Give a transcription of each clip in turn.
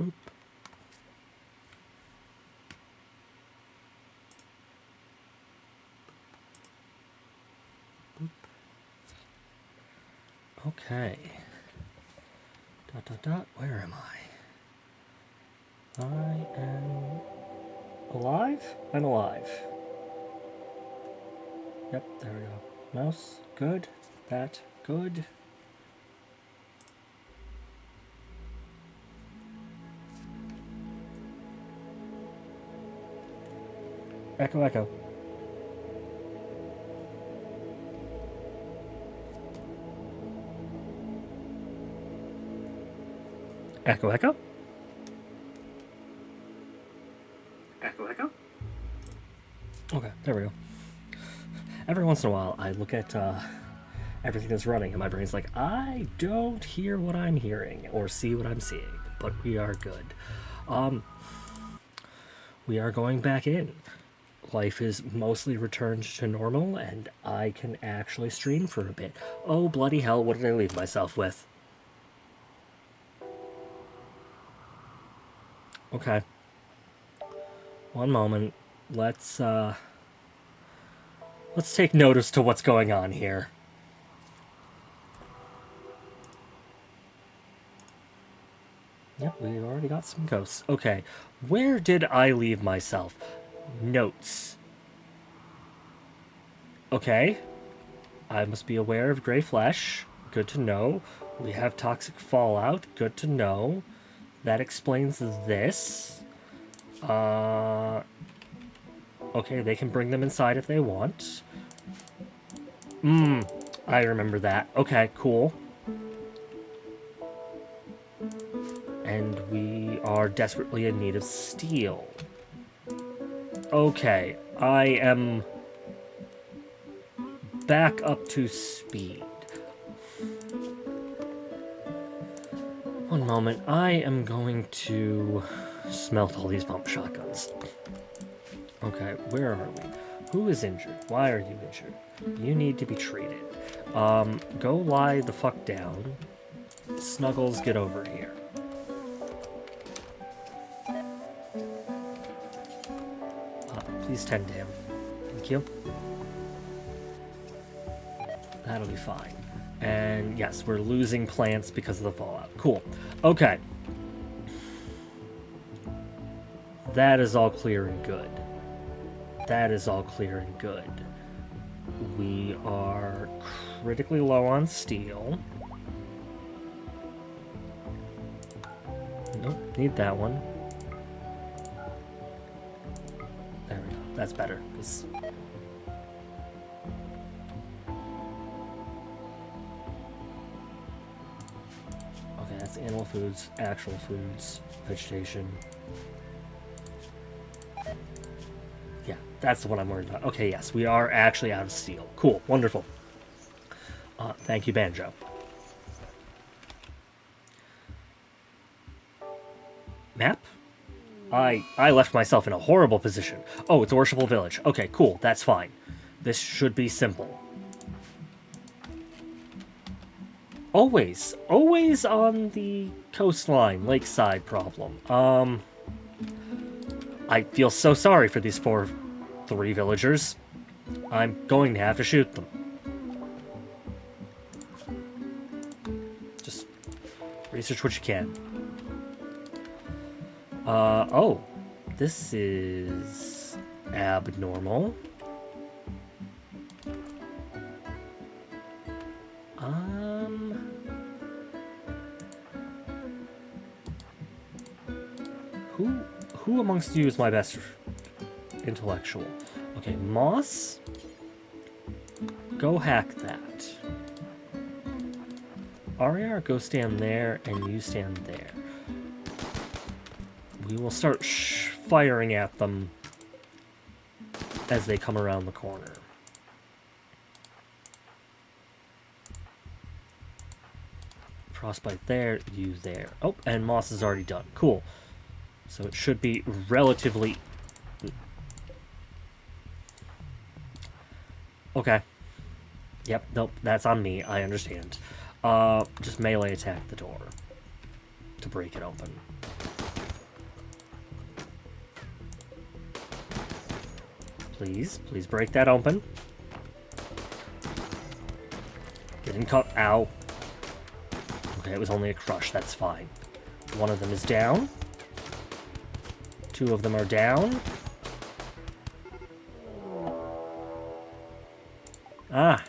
Boop. Boop. Okay. Dot, dot, dot. Where am I? I am alive? I'm alive. Yep, there we go. Mouse, good. That, good. Echo, echo. Echo, echo. Echo, echo. Okay, there we go. Every once in a while, I look at everything that's running, and my brain's like, I don't hear what I'm hearing or see what I'm seeing, but we are good. We are going back in. Life is mostly returned to normal, and I can actually stream for a bit. Oh, bloody hell, what did I leave myself with? Okay. One moment. Let's take notice to what's going on here. Yep, we already got some ghosts. Okay, where did I leave myself? Notes. Okay. I must be aware of gray flesh. Good to know. We have toxic fallout. Good to know. That explains this. Okay, they can bring them inside if they want. I remember that. Okay, cool. And we are desperately in need of steel. Okay, I am back up to speed. One moment, I am going to smelt all these pump shotguns. Okay, where are we? Who is injured? Why are you injured? You need to be treated. Go lie the fuck down. Snuggles, get over here. Please tend to him. Thank you. That'll be fine. And yes, we're losing plants because of the fallout. Cool. Okay. That is all clear and good. That is all clear and good. We are critically low on steel. Nope, need that one. There we go. That's better. Okay, that's animal foods, actual foods, vegetation. Yeah, that's the one I'm worried about. Okay, yes, we are actually out of steel. Cool, wonderful. Thank you, Banjo. Map? I left myself in a horrible position. Oh, it's a worshipful village. Okay, cool, that's fine. This should be simple. Always on the coastline, lakeside problem. I feel so sorry for these poor 3 villagers. I'm going to have to shoot them. Just research what you can. Oh. This is abnormal. Who amongst you is my best intellectual? Okay, Moss. Go hack that. Ariar, go stand there, and you stand there. We will start firing at them as they come around the corner. Frostbite there, you there. Oh, and Moss is already done. Cool. So it should be relatively... Okay. Yep, nope, that's on me. I understand. Just melee attack the door to break it open. Please, please break that open. Didn't cut. Ow. Okay, it was only a crush. That's fine. One of them is down. Two of them are down. Ah.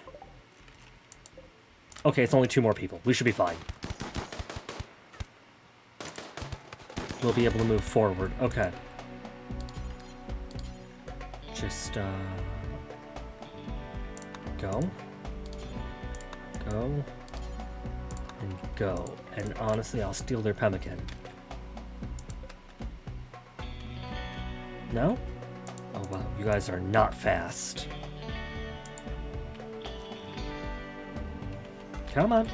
Okay, it's only two more people. We should be fine. We'll be able to move forward. Okay. Just, go. Go. And go. And honestly, I'll steal their pemmican. No? Oh, wow. You guys are not fast. Come on.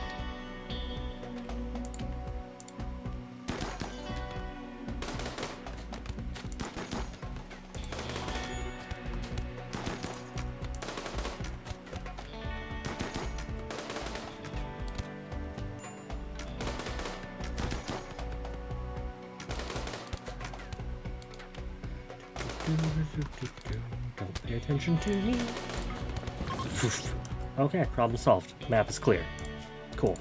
Don't pay attention to me. Okay, problem solved. Map is clear. Cool.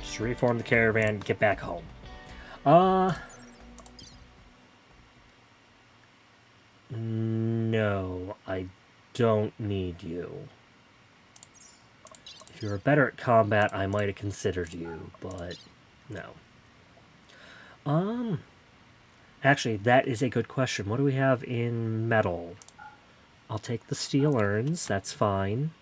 Just reform the caravan, get back home. No, I don't need you. If you were better at combat, I might have considered you, but no. Actually, that is a good question. What do we have in metal? I'll take the steel urns, that's fine.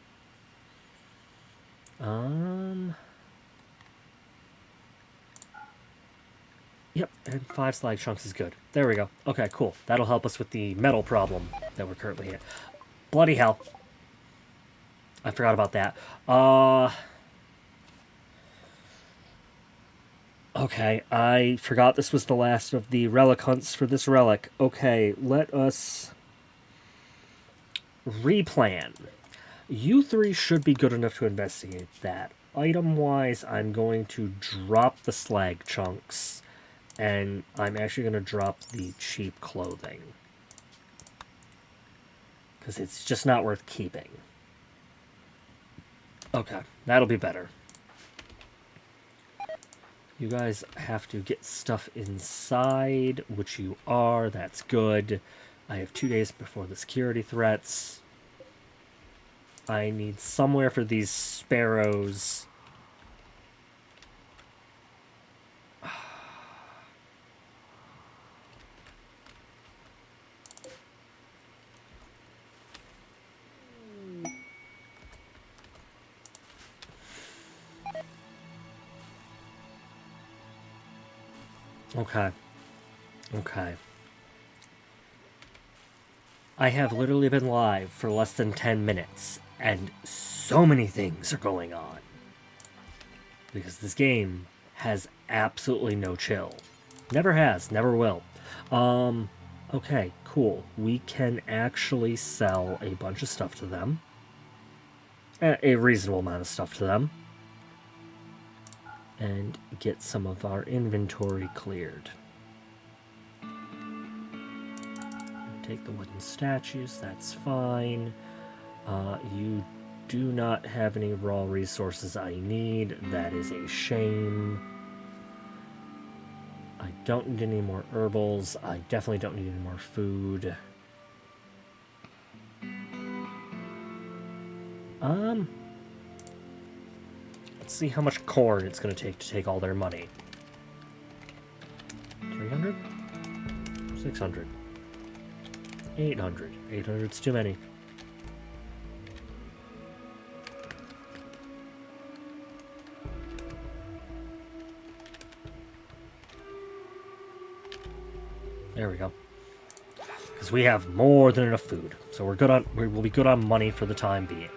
Yep, and 5 slag chunks is good. There we go. Okay, cool. That'll help us with the metal problem that we're currently in. Bloody hell. I forgot about that. Okay, I forgot this was the last of the relic hunts for this relic. Okay, let us replan. You three should be good enough to investigate that. Item-wise, I'm going to drop the slag chunks, and I'm actually going to drop the cheap clothing. Because it's just not worth keeping. Okay, that'll be better. You guys have to get stuff inside, which you are. That's good. I have 2 days before the security threats. I need somewhere for these sparrows. Okay. Okay. I have literally been live for less than 10 minutes, and so many things are going on. Because this game has absolutely no chill. Never has, never will. Okay, cool. We can actually sell a bunch of stuff to them. A reasonable amount of stuff to them. And get some of our inventory cleared. Take the wooden statues, that's fine. You do not have any raw resources I need. That is a shame. I don't need any more herbals. I definitely don't need any more food. Let's see how much corn it's going to take all their money. 300? 600. 800. 800's too many. There we go. Because we have more than enough food. So we'll be good on money for the time being.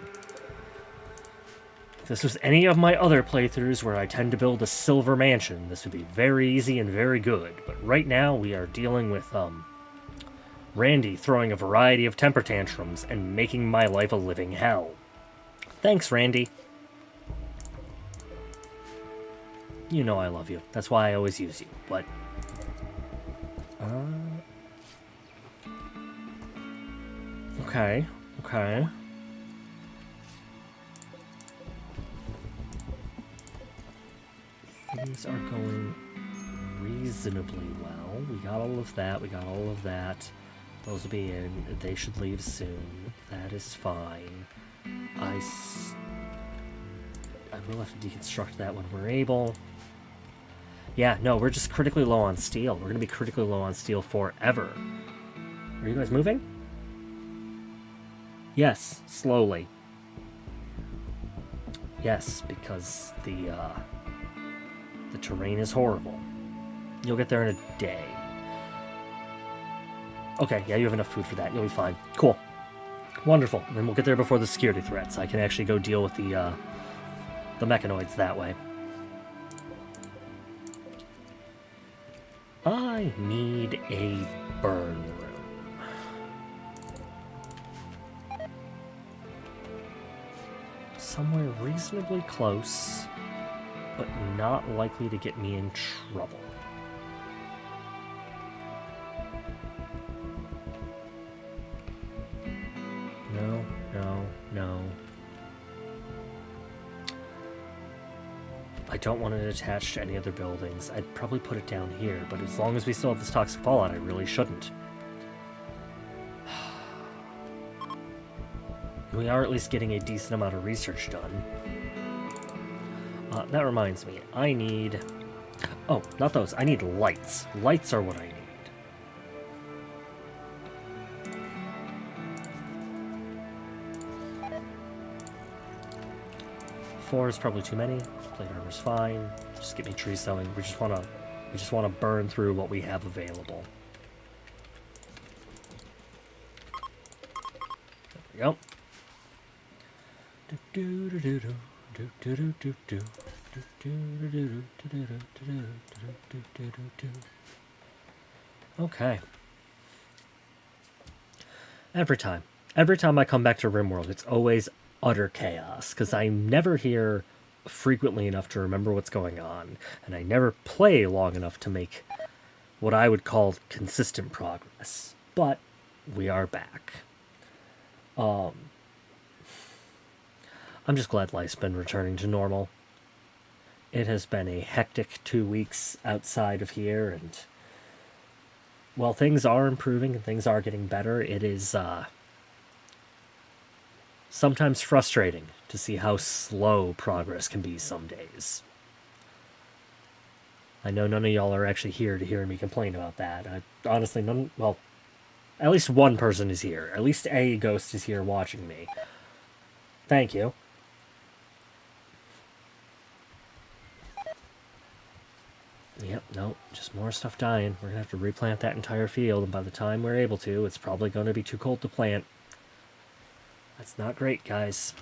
If this was any of my other playthroughs where I tend to build a silver mansion, this would be very easy and very good. But right now we are dealing with, Randy throwing a variety of temper tantrums and making my life a living hell. Thanks, Randy. You know I love you. That's why I always use you, but... Okay. Okay. Things are going reasonably well. We got all of that. We got all of that. Those will be in. They should leave soon. That is fine. I will have to deconstruct that when we're able. Yeah, no, we're just critically low on steel. We're going to be critically low on steel forever. Are you guys moving? Yes, slowly. Yes, because the terrain is horrible. You'll get there in a day. Okay, yeah, you have enough food for that. You'll be fine. Cool. Wonderful. And then we'll get there before the security threats. I can actually go deal with the mechanoids that way. I need a burn room. Somewhere reasonably close, but not likely to get me in trouble. No, no, no. I don't want it attached to any other buildings. I'd probably put it down here, but as long as we still have this toxic fallout, I really shouldn't. We are at least getting a decent amount of research done. That reminds me, I need... Oh, not those. I need lights. Lights are what I need. 4 is probably too many. Plate armor's fine. Just get me tree sewing. We just wanna burn through what we have available. There we go. Okay. Every time I come back to Rimworld, it's always utter chaos, because I'm never here frequently enough to remember what's going on, and I never play long enough to make what I would call consistent progress. But we are back. I'm just glad life's been returning to normal. It has been a hectic 2 weeks outside of here, and while things are improving and things are getting better, it is sometimes frustrating to see how slow progress can be some days. I know none of y'all are actually here to hear me complain about that. Honestly, well, at least one person is here. At least a ghost is here watching me. Thank you. Yep, no, just more stuff dying. We're going to have to replant that entire field, and by the time we're able to, it's probably going to be too cold to plant. That's not great, guys.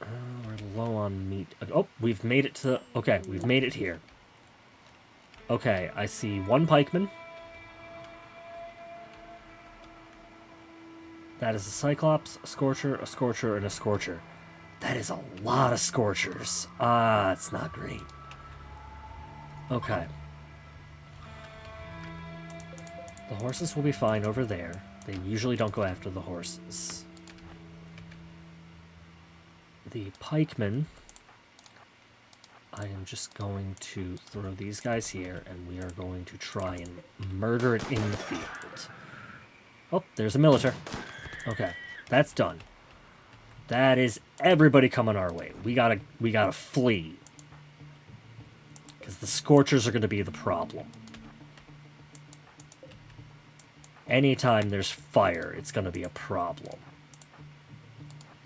We're low on meat. Oh, we've made it to... Okay, we've made it here. Okay, I see one pikeman. That is a cyclops, a scorcher, and a scorcher. That is a lot of scorchers. It's not great. Okay. The horses will be fine over there. They usually don't go after the horses. The pikemen, I am just going to throw these guys here, and we are going to try and murder it in the field. Oh, there's a militar. Okay, that's done. That is everybody coming our way. We gotta flee. Because the scorchers are going to be the problem. Anytime there's fire, it's going to be a problem.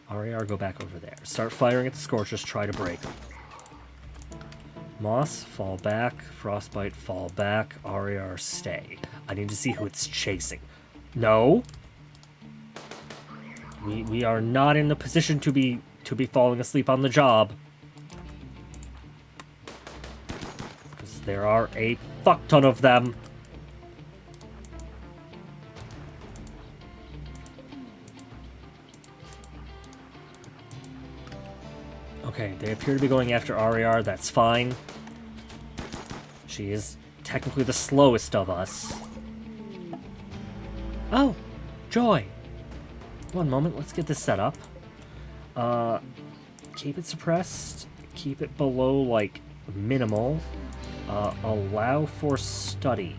RAR, go back over there. Start firing at the scorchers, try to break them. Moss, fall back. Frostbite, fall back. RAR, stay. I need to see who it's chasing. No! We are not in the position to be falling asleep on the job. Because there are a fuck ton of them. Okay, they appear to be going after RAR, that's fine. She is technically the slowest of us. Oh, joy. One moment, let's get this set up. Keep it suppressed. Keep it below, like, minimal. Allow for study.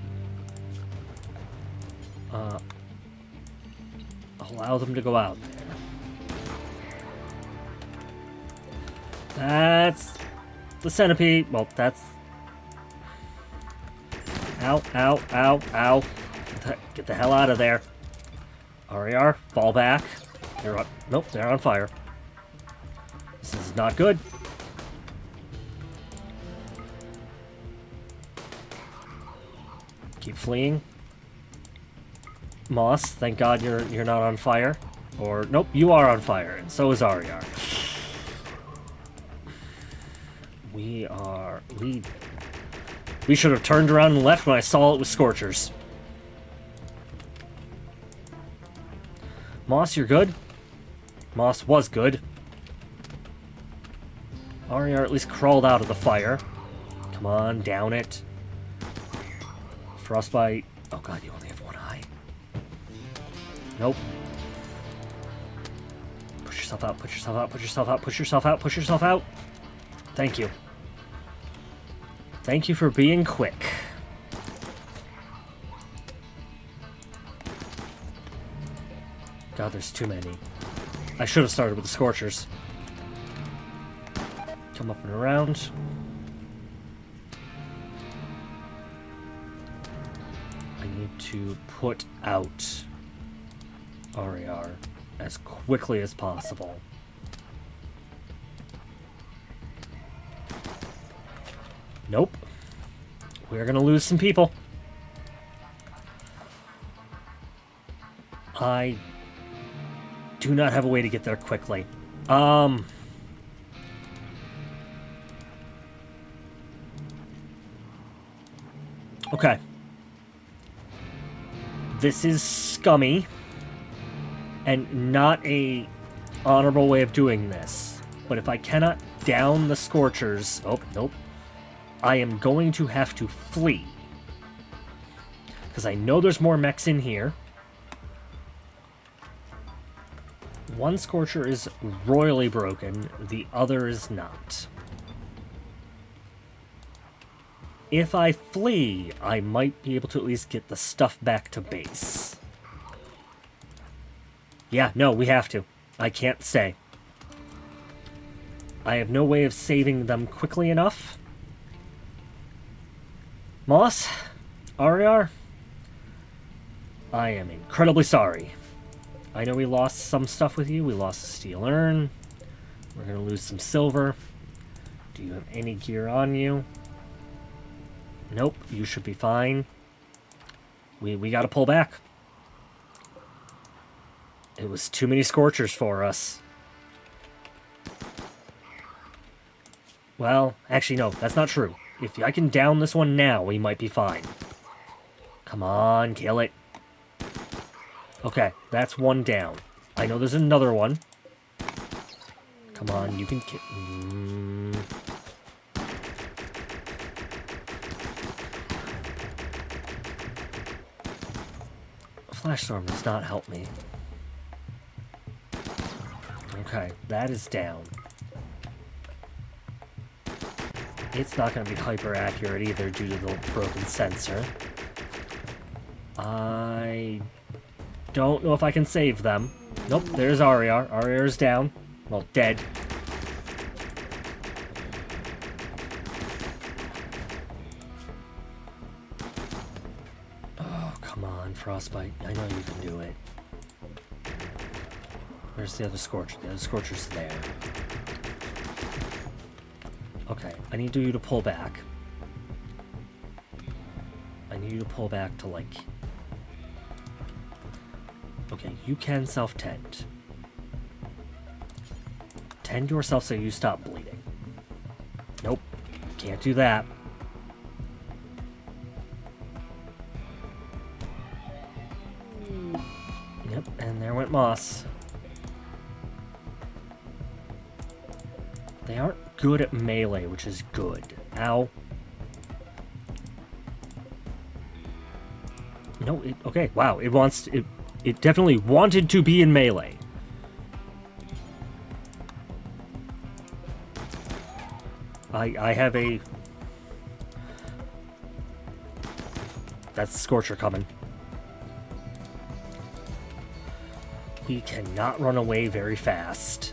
Allow them to go out there. That's the centipede. Well, that's... Ow, ow, ow, ow. Get the hell out of there. RER, fall back. They're on... Nope, they're on fire. This is not good. Keep fleeing. Moss, thank God you're not on fire. Or, nope, you are on fire, and so is RER. We should have turned around and left when I saw it with Scorchers. Moss, you're good? Moss was good. RER at least crawled out of the fire. Come on, down it. Frostbite. Oh god, you only have one eye. Nope. Push yourself out, push yourself out, push yourself out, push yourself out, push yourself out. Thank you. Thank you for being quick. God, there's too many. I should have started with the Scorchers. Come up and around. I need to put out RER as quickly as possible. Nope. We're gonna lose some people. I do not have a way to get there quickly. Okay. This is scummy and not a honorable way of doing this. But if I cannot down the Scorchers... Oh, nope. I am going to have to flee. Because I know there's more mechs in here. One Scorcher is royally broken, the other is not. If I flee, I might be able to at least get the stuff back to base. Yeah, no, we have to. I can't stay. I have no way of saving them quickly enough. Moss, RER, I am incredibly sorry. I know we lost some stuff with you. We lost a steel urn. We're going to lose some silver. Do you have any gear on you? Nope, you should be fine. We got to pull back. It was too many Scorchers for us. Well, actually, no, that's not true. If I can down this one now, we might be fine. Come on, kill it. Okay, that's one down. I know there's another one. Come on, you can kill... Flash Storm does not help me. Okay, that is down. It's not going to be hyper accurate either due to the broken sensor. I don't know if I can save them. Nope, there's RER. RER's down. Well, dead. Oh, come on, Frostbite. I know you can do it. Where's the other Scorcher? The other Scorcher's there. Okay, I need you to pull back. I need you to pull back to, like... Okay, you can self-tend. Tend yourself so you stop bleeding. Nope, can't do that. Yep, and there went Moss. They aren't good at melee, which is good. Ow. No, okay, wow, it wants to... It definitely wanted to be in melee. I have a... That's Scorcher coming. We cannot run away very fast.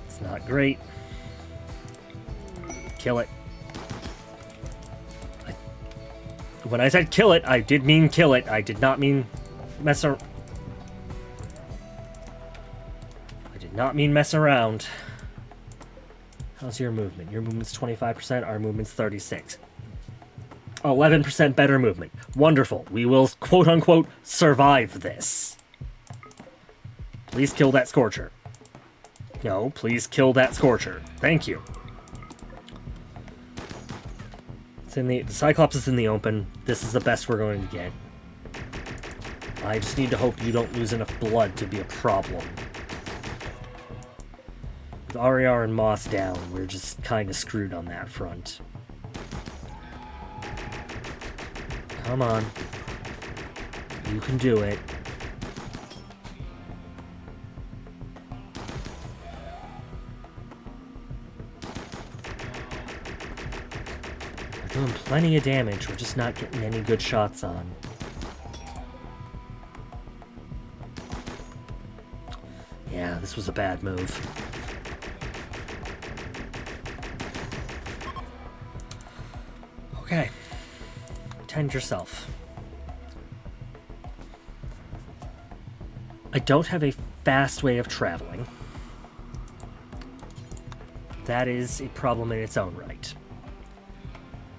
It's not great. Kill it. When I said kill it, I did mean kill it. I did not mean mess around. I did not mean mess around. How's your movement? Your movement's 25%, our movement's 36%. 11% better movement. Wonderful. We will, quote-unquote, survive this. Please kill that Scorcher. No, please kill that Scorcher. Thank you. It's in the Cyclops is in the open. This is the best we're going to get. I just need to hope you don't lose enough blood to be a problem. With Ariar and Moss down, we're just kind of screwed on that front. Come on. You can do it. We're doing plenty of damage. We're just not getting any good shots on. Yeah, this was a bad move. Okay. Tend yourself. I don't have a fast way of traveling. That is a problem in its own right.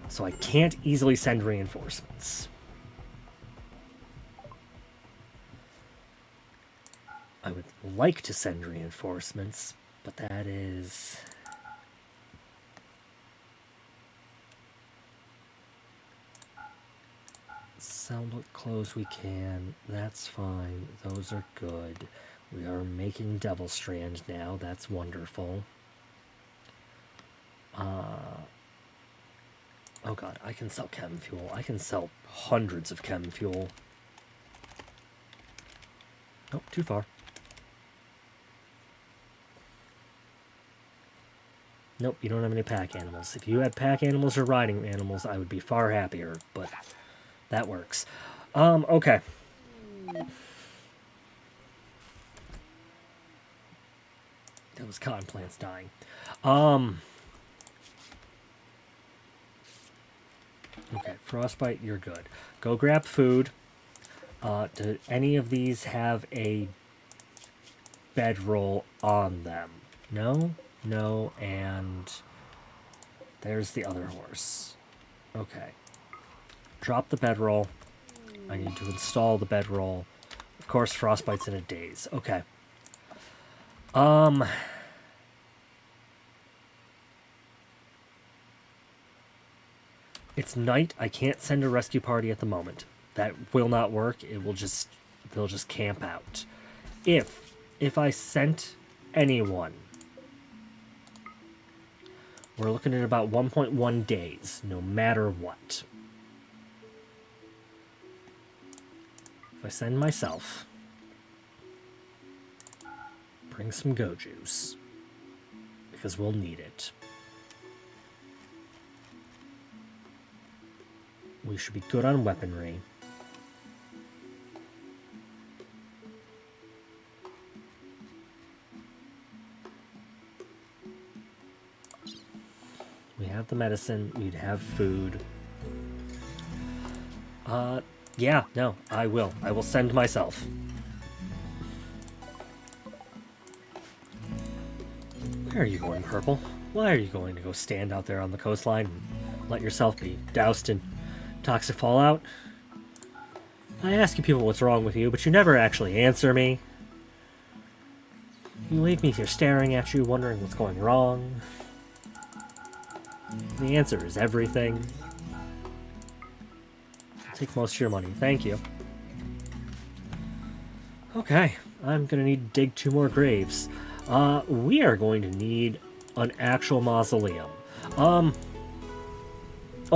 So I can't easily send reinforcements. I would like to send reinforcements, but that is... Sound what clothes we can. That's fine. Those are good. We are making Devil Strand now. That's wonderful. Oh god, I can sell chem fuel. I can sell hundreds of chem fuel. Nope, too far. Nope, you don't have any pack animals. If you had pack animals or riding animals, I would be far happier, but that works. Okay. That was cotton plants dying. Okay, frostbite, you're good. Go grab food. Do any of these have a bedroll on them? No? No, and there's the other horse. Okay. Drop the bedroll. I need to install the bedroll. Of course, frostbite's in a daze. Okay. It's night. I can't send a rescue party at the moment. That will not work. It will just... They'll just camp out. If I sent anyone... We're looking at about 1.1 days, no matter what. If I send myself... Bring some go juice. Because we'll need it. We should be good on weaponry. We have the medicine. We'd have food. Yeah, no, I will. I will send myself. Where are you going, Purple? Why are you going to go stand out there on the coastline and let yourself be doused in toxic fallout? I ask you people what's wrong with you, but you never actually answer me. You leave me here staring at you, wondering what's going wrong. The answer is everything. I'll take most of your money, thank you. Okay, I'm gonna need to dig 2 more graves. We are going to need an actual mausoleum. Oh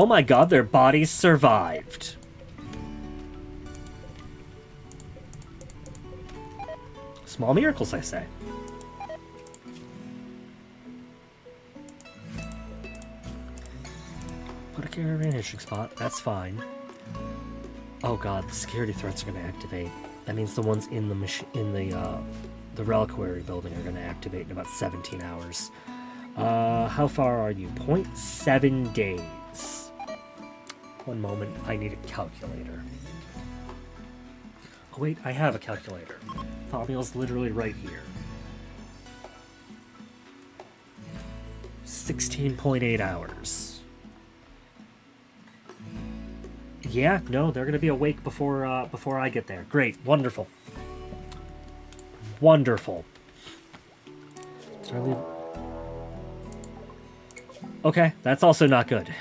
my god, their bodies survived. Small miracles, I say. Put a caravan hitching spot. That's fine. Oh god, the security threats are going to activate. That means the ones in the reliquary building are going to activate in about 17 hours. How far are you? 0.7 days. One moment, I need a calculator. Oh wait, I have a calculator. Thaumiel's literally right here. 16.8 hours. Yeah, no, they're gonna be awake before I get there. Great, wonderful. Wonderful. Did I leave? Okay, that's also not good.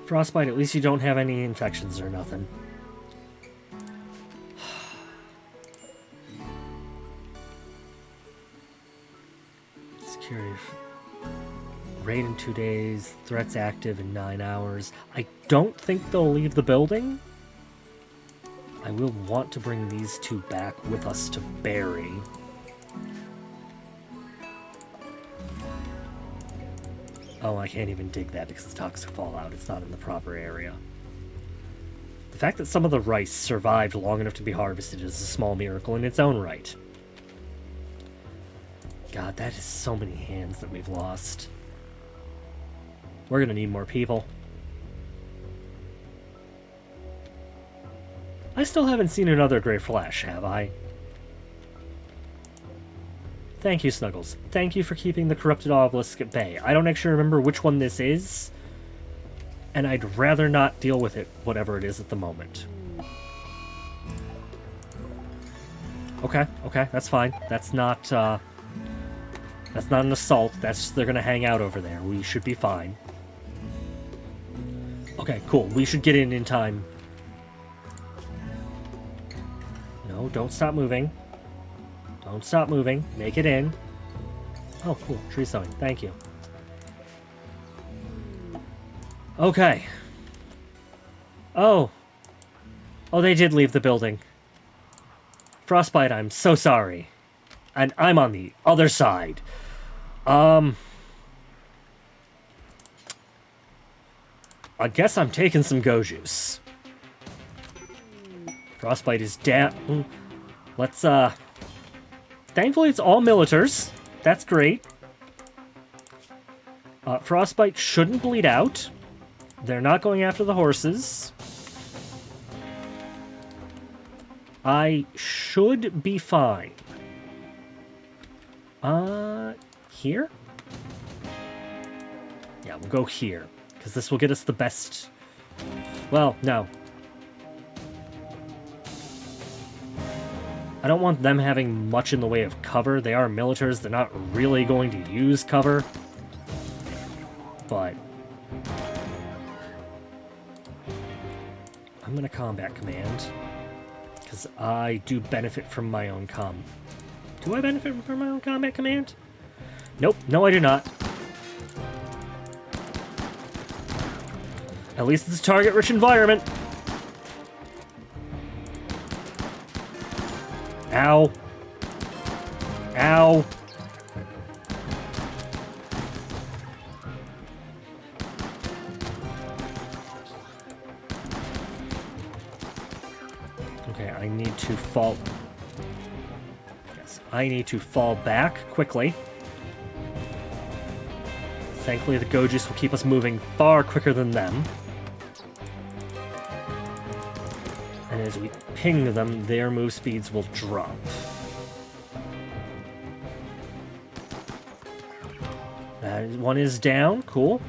Frostbite, at least you don't have any infections or nothing. Security. Raid in 2 days. Threats active in 9 hours. I don't think they'll leave the building. I will want to bring these two back with us to bury. Oh, I can't even dig that because it's toxic fallout. It's not in the proper area. The fact that some of the rice survived long enough to be harvested is a small miracle in its own right. God, that is so many hands that we've lost. We're gonna need more people. I still haven't seen another Grey Flash, have I? Thank you, Snuggles. Thank you for keeping the corrupted obelisk at bay. I don't actually remember which one this is, and I'd rather not deal with it, whatever it is at the moment. Okay, that's fine. That's not an assault. That's just they're gonna hang out over there. We should be fine. Okay, cool. We should get in time. No, don't stop moving. Don't stop moving. Make it in. Oh, cool. Tree sowing. Thank you. Okay. Oh. Oh, they did leave the building. Frostbite, I'm so sorry. And I'm on the other side. I guess I'm taking some go juice. Frostbite is down. Let's, thankfully it's all militars. That's great. Frostbite shouldn't bleed out. They're not going after the horses. I should be fine. Here? Yeah, we'll go here. Because this will get us the best... Well, no. I don't want them having much in the way of cover. They are militars. They're not really going to use cover. But... I'm going to combat command. Because I do benefit from my own Do I benefit from my own combat command? Nope. No, I do not. At least it's a target-rich environment. Ow. Ow. Okay, I need to fall... Yes, I need to fall back quickly. Thankfully, the Gojus will keep us moving far quicker than them. And as we ping them, their move speeds will drop. One is down. Cool.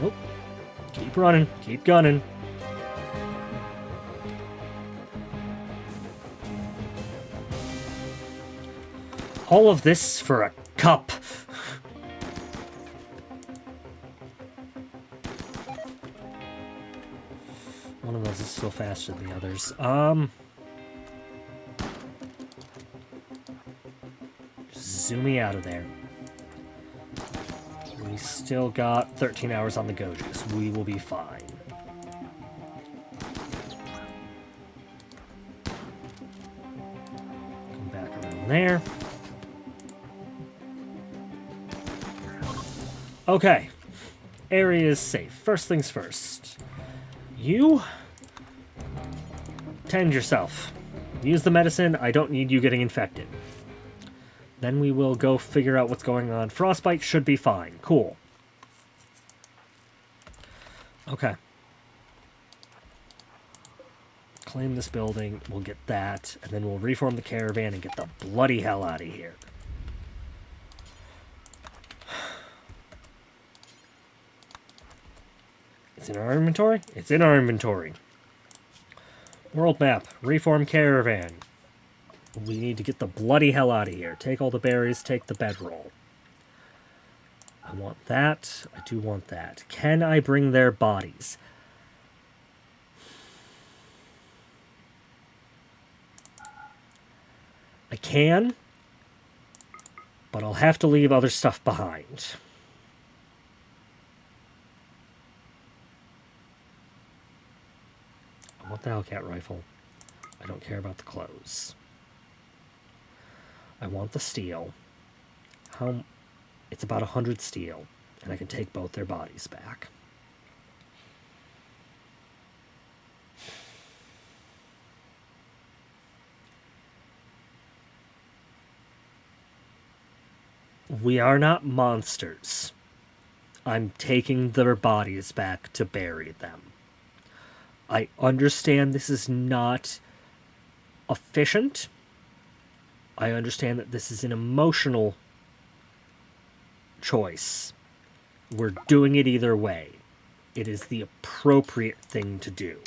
Nope. Keep running. Keep gunning. All of this for a cup. One of those is still faster than the others. Zoom me out of there. We still got 13 hours on the Gojus. We will be fine. in there. Okay. Area is safe. First things first. You tend yourself. Use the medicine. I don't need you getting infected. Then we will go figure out what's going on. Frostbite should be fine. Cool. Okay. Claim this building. We'll get that. And then we'll reform the caravan and get the bloody hell out of here. It's in our inventory? It's in our inventory. World map. Reform caravan. We need to get the bloody hell out of here. Take all the berries. Take the bedroll. I want that. I do want that. Can I bring their bodies? I can. But I'll have to leave other stuff behind. I want the Hellcat rifle. I don't care about the clothes. I want the steel. It's about 100 steel, and I can take both their bodies back. We are not monsters. I'm taking their bodies back to bury them. I understand this is not efficient. I understand that this is an emotional choice. We're doing it either way. It is the appropriate thing to do.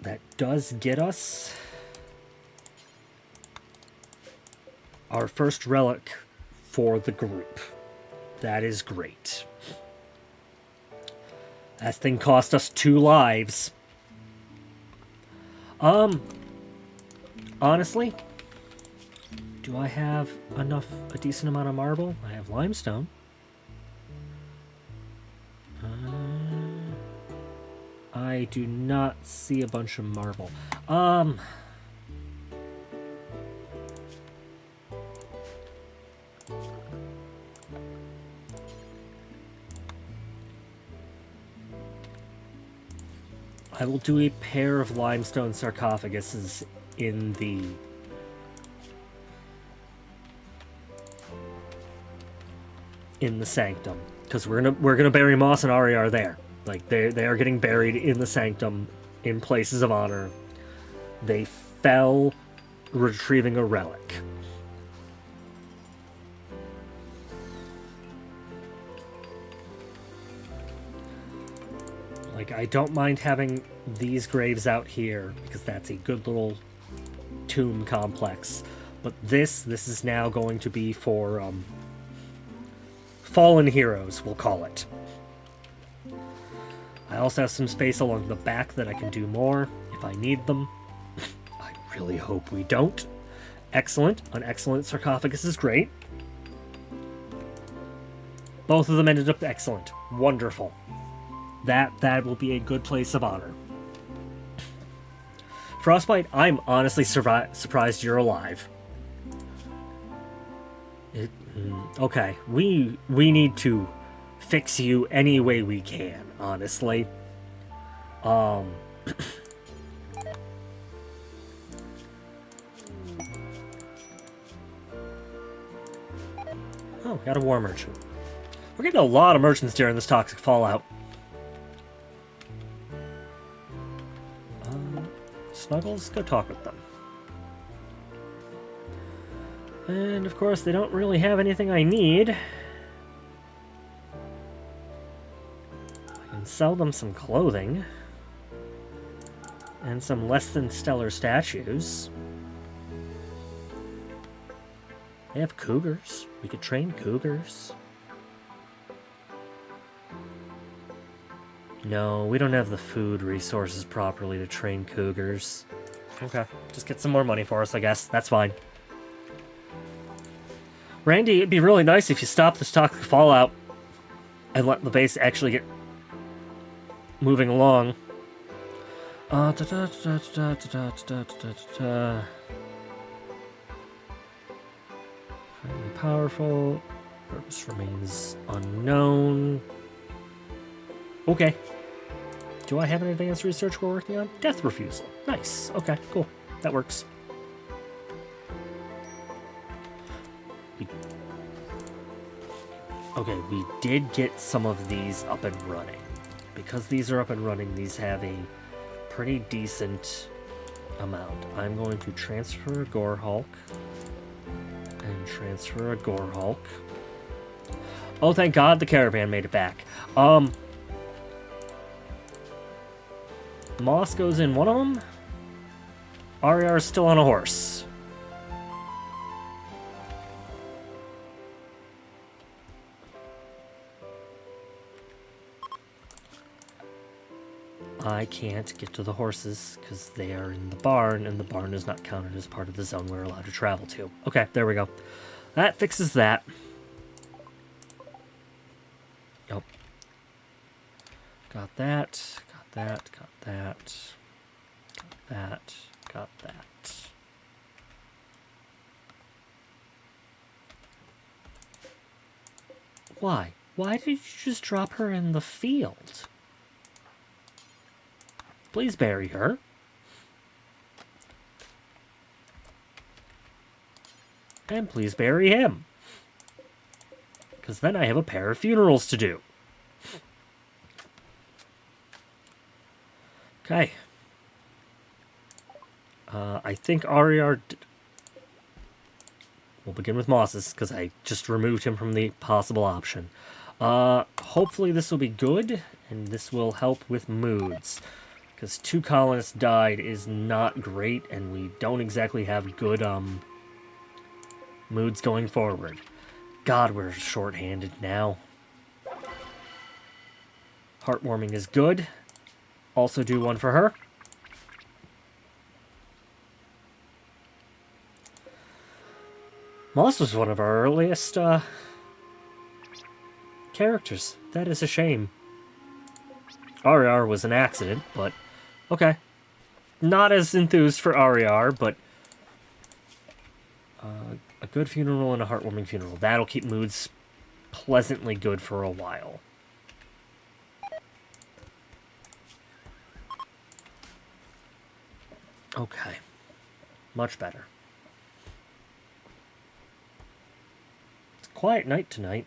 That does get us our first relic for the group. That is great. That thing cost us 2 lives. Honestly, do I have a decent amount of marble? I have limestone. I do not see a bunch of marble. I will do a pair of limestone sarcophaguses in the sanctum, because we're gonna bury Moss and Ariar there. Like they are getting buried in the sanctum in places of honor. They fell retrieving a relic. Like, I don't mind having these graves out here, because that's a good little tomb complex. But this is now going to be for, fallen heroes, we'll call it. I also have some space along the back that I can do more, if I need them. I really hope we don't. Excellent. An excellent sarcophagus is great. Both of them ended up excellent. Wonderful. That will be a good place of honor. Frostbite, I'm honestly surprised you're alive. Okay, we need to fix you any way we can, honestly. Oh, got a war merchant. We're getting a lot of merchants during this toxic fallout. Snuggles, go talk with them. And of course, they don't really have anything I need. I can sell them some clothing. And some less than stellar statues. They have cougars. We could train cougars. No, we don't have the food resources properly to train cougars. Okay, just get some more money for us, I guess. That's fine. Randy, it'd be really nice if you stopped this toxic fallout and let the base actually get moving along. Da, da, da, da, da, da, da, da, da. Finally powerful. Purpose remains unknown. Okay. Do I have an advanced research we're working on? Death refusal. Nice. Okay, cool. That works. Okay, we did get some of these up and running. Because these are up and running, these have a pretty decent amount. I'm going to transfer a Gore Hulk. And transfer a Gore Hulk. Oh, thank God the caravan made it back. Moss goes in one of them. Ariar is still on a horse. I can't get to the horses because they are in the barn, and the barn is not counted as part of the zone we're allowed to travel to. Okay, there we go. That fixes that. Oh. Got that. Got that. Got that. Got that. Got that. Why? Why did you just drop her in the field? Please bury her. And please bury him. Because then I have a pair of funerals to do. Okay. I think Ariar... We'll begin with Moss's, because I just removed him from the possible option. Hopefully this will be good, and this will help with moods. Because 2 colonists died is not great, and we don't exactly have good, moods going forward. God, we're short-handed now. Heartwarming is good. Also do one for her. Moss was one of our earliest, characters. That is a shame. Ariar was an accident, but okay. Not as enthused for Ariar, but a good funeral and a heartwarming funeral. That'll keep moods pleasantly good for a while. Okay. Much better. It's a quiet night tonight.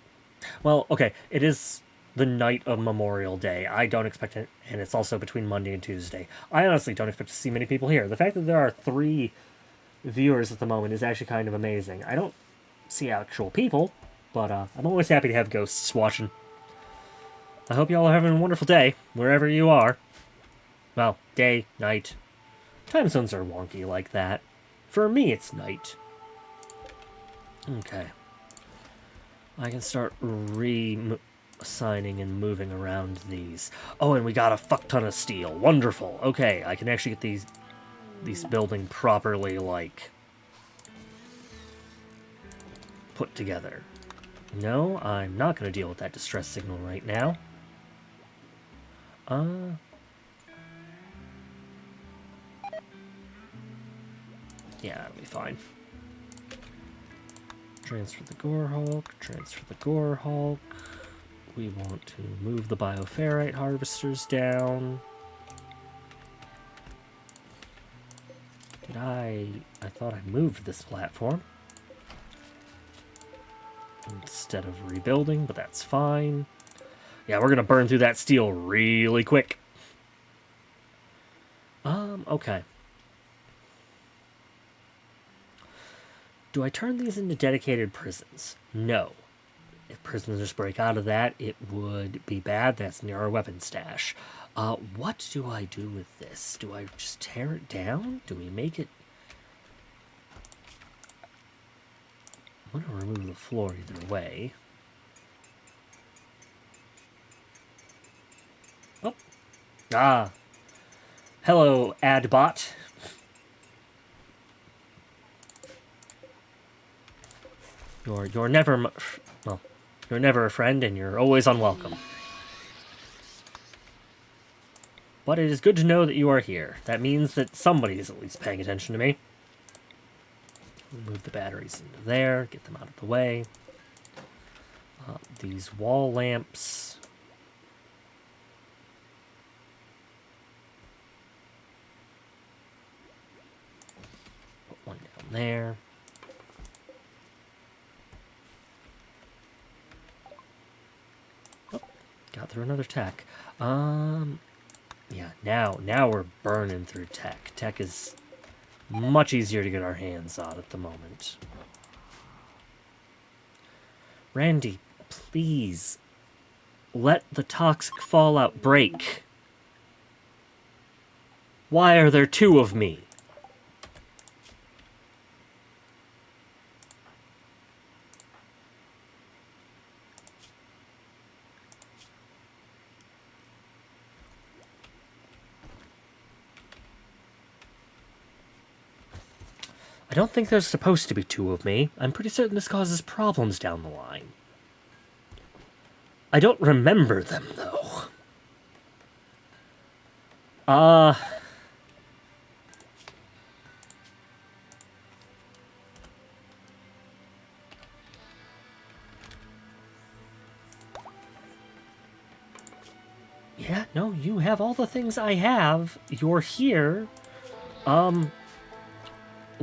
Well, okay, it is the night of Memorial Day. I don't expect it, and it's also between Monday and Tuesday. I honestly don't expect to see many people here. The fact that there are 3 viewers at the moment is actually kind of amazing. I don't see actual people, but I'm always happy to have ghosts watching. I hope you all are having a wonderful day, wherever you are. Well, day, night. Time zones are wonky like that. For me, it's night. Okay. I can start reassigning and moving around these. Oh, and we got a fuck ton of steel. Wonderful. Okay, I can actually get these building properly, like, put together. No, I'm not going to deal with that distress signal right now. Yeah, that'll be fine. Transfer the Gore Hulk, transfer the Gore Hulk. We want to move the bioferrite harvesters down. Did I thought I moved this platform instead of rebuilding, but that's fine. Yeah, we're gonna burn through that steel really quick. Okay. Do I turn these into dedicated prisons? No. If prisoners break out of that, it would be bad. That's near our weapon stash. What do I do with this? Do I just tear it down? Do we make it... I'm going to remove the floor either way. Oh. Ah. Hello, AdBot. You're never... Well, you're never a friend, and you're always unwelcome. But it is good to know that you are here. That means that somebody is at least paying attention to me. Move the batteries into there, get them out of the way. These wall lamps. Put one down there. Oh, got through another tech. Yeah, now we're burning through tech. Tech is much easier to get our hands on at the moment. Randy, please, let the toxic fallout break. Why are there two of me? I don't think there's supposed to be two of me. I'm pretty certain this causes problems down the line. I don't remember them, though. Yeah, no, you have all the things I have. You're here.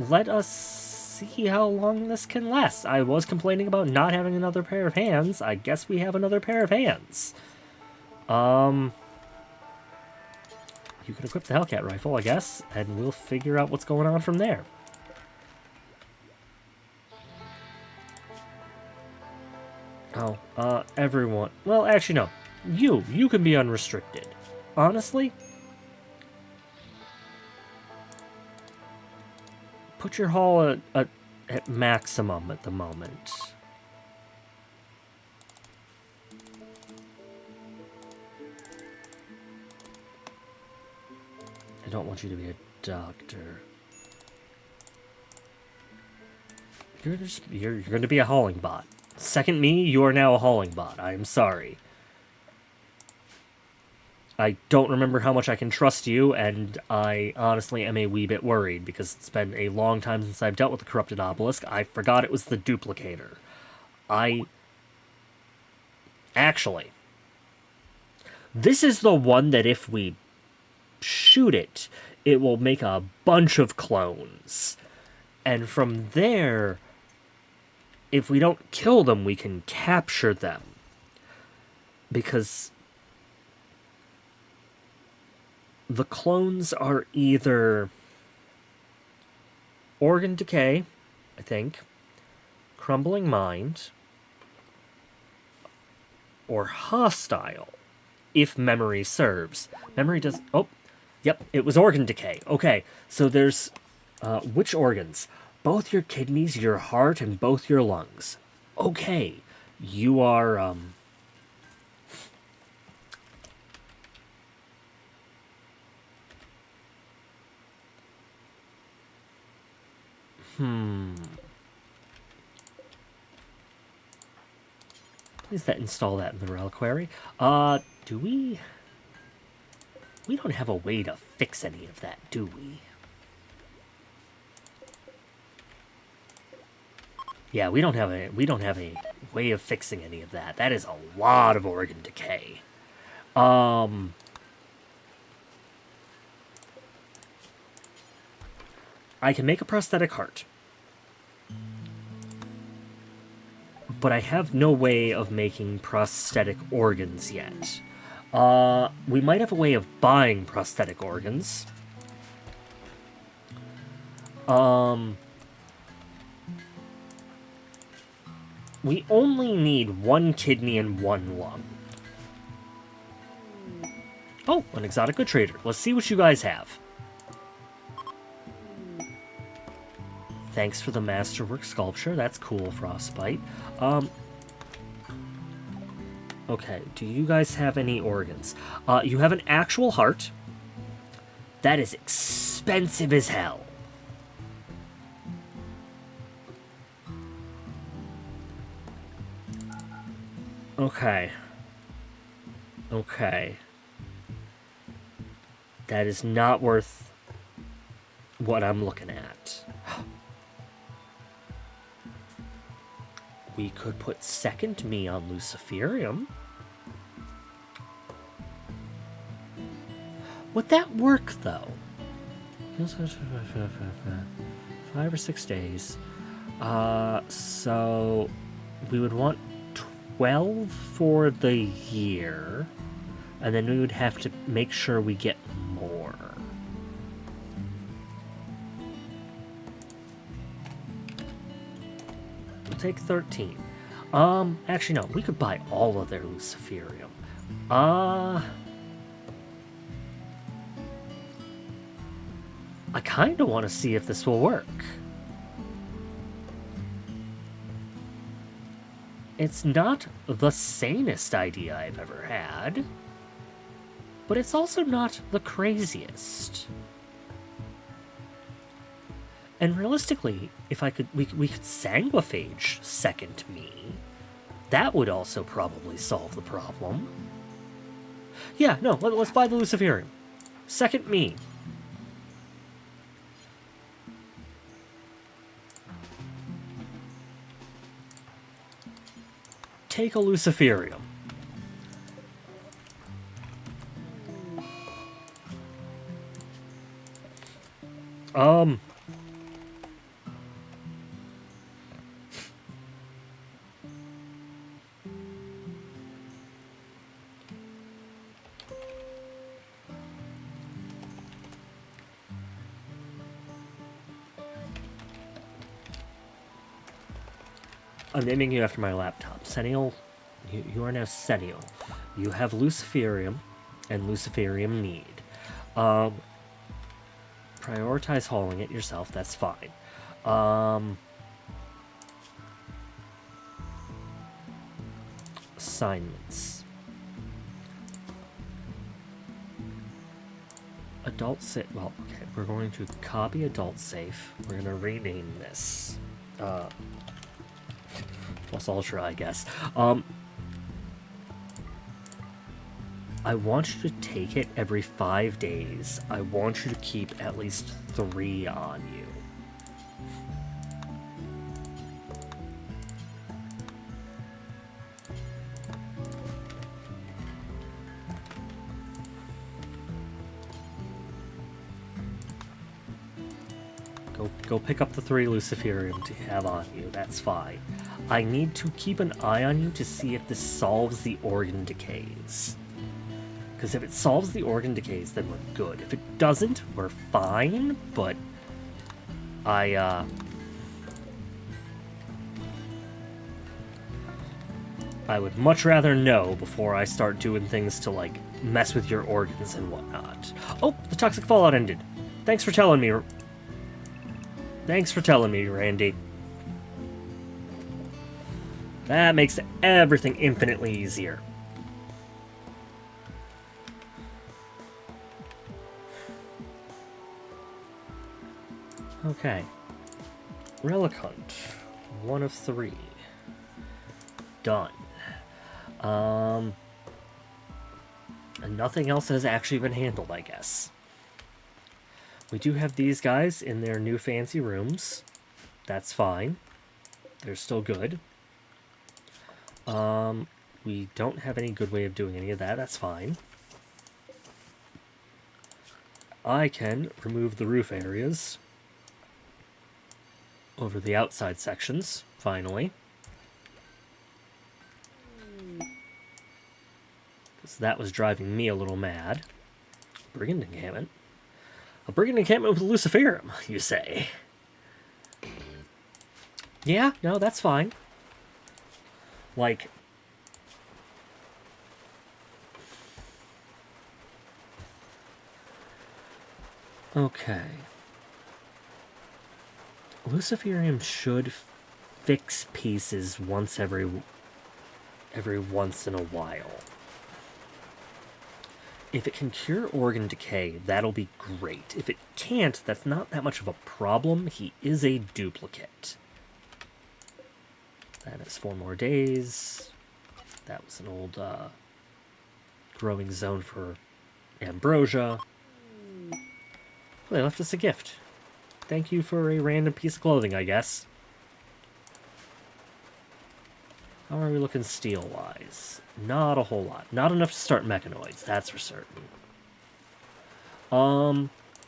Let us see how long this can last. I was complaining about not having another pair of hands. I guess we have another pair of hands. You can equip the Hellcat rifle, I guess, and we'll figure out what's going on from there. Oh, everyone. Well, actually, no. You can be unrestricted. Honestly, put your haul at maximum at the moment. I don't want you to be a doctor. You're going to be a hauling bot. Second me, you are now a hauling bot. I am sorry. I don't remember how much I can trust you, and I honestly am a wee bit worried, because it's been a long time since I've dealt with the corrupted obelisk. I forgot it was the duplicator. Actually, this is the one that if we shoot it, it will make a bunch of clones. And from there, if we don't kill them, we can capture them. Because the clones are either organ decay, I think, crumbling mind, or hostile, if memory serves. Memory does... Oh, yep, it was organ decay. Okay, so there's... which organs? Both your kidneys, your heart, and both your lungs. Okay, you are, Please install that in the reliquary. Do we... We don't have a way to fix any of that, do we? Yeah, we don't have a way of fixing any of that. That is a lot of organ decay. I can make a prosthetic heart. But I have no way of making prosthetic organs yet. We might have a way of buying prosthetic organs. We only need one kidney and one lung. Oh, an exotic good trader. Let's see what you guys have. Thanks for the masterwork sculpture. That's cool, Frostbite. Okay, do you guys have any organs? You have an actual heart. That is expensive as hell. Okay. Okay. That is not worth what I'm looking at. We could put second me on Luciferium. Would that work, though? 5 or 6 days. So we would want 12 for the year, and then we would have to make sure we get more. We'll take 13. Actually, no, we could buy all of their Luciferium. I kind of want to see if this will work. It's not the sanest idea I've ever had, but it's also not the craziest. And realistically, if I could, we could sanguiphage second me. That would also probably solve the problem. Yeah, no, let's buy the Luciferium. Second me. Take a Luciferium. I'm naming you after my laptop. Senial, you are now Senial. You have Luciferium and Luciferium need. Prioritize hauling it yourself, that's fine. Assignments. Adult safe. Well, okay, we're going to copy adult safe. We're going to rename this. Plus Ultra, I guess. I want you to take it every 5 days. I want you to keep at least 3 on you. Go pick up the 3 Luciferium to have on you. That's fine. I need to keep an eye on you to see if this solves the organ decays. Because if it solves the organ decays, then we're good. If it doesn't, we're fine, but I would much rather know before I start doing things to, like, mess with your organs and whatnot. Oh, the toxic fallout ended. Thanks for telling me. Thanks for telling me, Randy. That makes everything infinitely easier. Okay. Relic hunt. 1 of 3. Done. And nothing else has actually been handled, I guess. We do have these guys in their new fancy rooms. That's fine. They're still good. We don't have any good way of doing any of that. That's fine. I can remove the roof areas over the outside sections, finally. Because that was driving me a little mad. Brigand encampment. A brigand encampment with Luciferium, you say? Yeah, no, that's fine. Like, okay. Luciferium should fix pieces once every once in a while. If it can cure organ decay, that'll be great. If it can't, that's not that much of a problem. He is a duplicate. That is 4 more days. That was an old growing zone for ambrosia. They left us a gift. Thank you for a random piece of clothing, I guess. How are we looking steel-wise? Not a whole lot. Not enough to start mechanoids, that's for certain.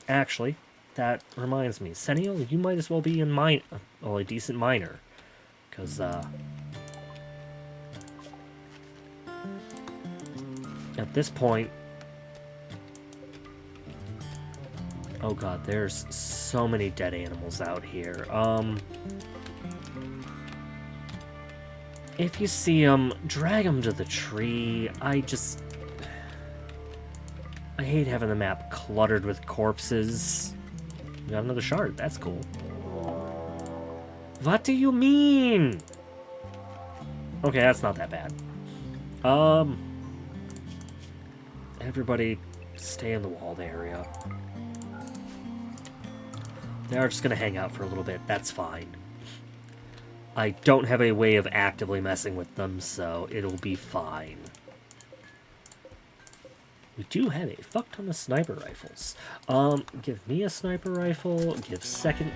Actually, that reminds me. Sennial, you might as well be in a decent miner. Because, at this point... Oh god, there's so many dead animals out here. If you see them, drag them to the tree. I hate having the map cluttered with corpses. We got another shard, that's cool. What do you mean? Okay, that's not that bad. Everybody stay in the walled area. They are just gonna hang out for a little bit, that's fine. I don't have a way of actively messing with them, so it'll be fine. We do have a fuck ton of sniper rifles. Give me a sniper rifle, give second...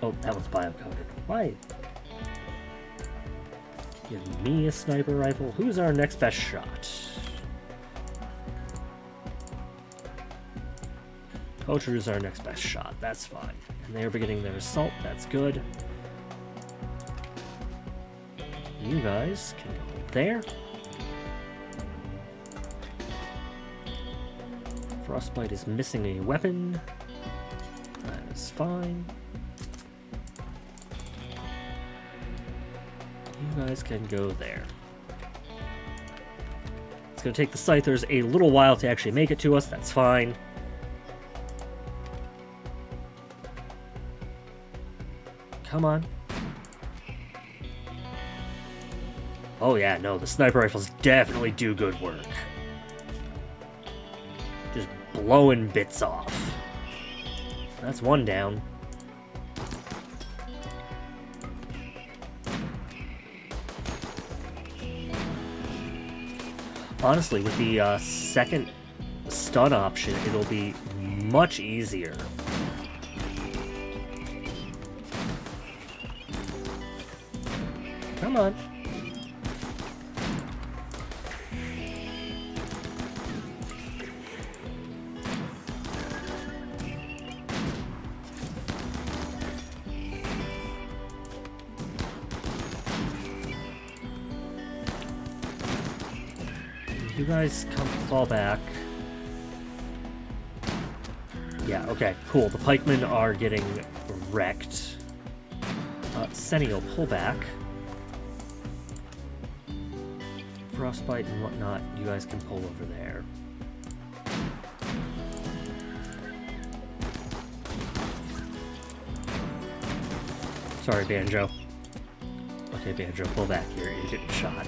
Oh, that one's bio-coded. Why? Give me a sniper rifle. Who's our next best shot? Poacher's our next best shot, that's fine. And they're beginning their assault, that's good. You guys can go there. Frostbite is missing a weapon. That is fine. You guys can go there. It's going to take the Scythers a little while to actually make it to us. That's fine. Come on. Oh yeah, no, the sniper rifles definitely do good work. Just blowing bits off. That's one down. Honestly, with the second stun option, it'll be much easier. Come on. You guys fall back. Yeah, okay, cool. The pikemen are getting wrecked. Senio, pull back. Frostbite and whatnot, you guys can pull over there. Sorry, Banjo. Okay, Banjo, pull back. You're getting shot.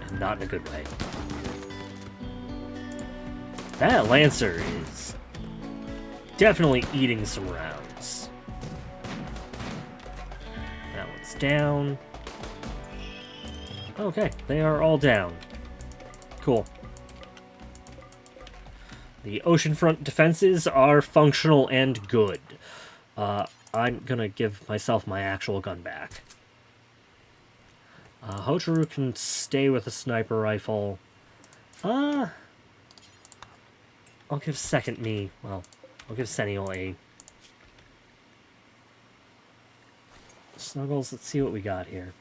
And not in a good way. That Lancer is definitely eating some rounds. That one's down. Okay, they are all down. Cool. The oceanfront defenses are functional and good. I'm gonna give myself my actual gun back. Hotaru can stay with a sniper rifle. I'll give I'll give Sennial a... Snuggles, let's see what we got here.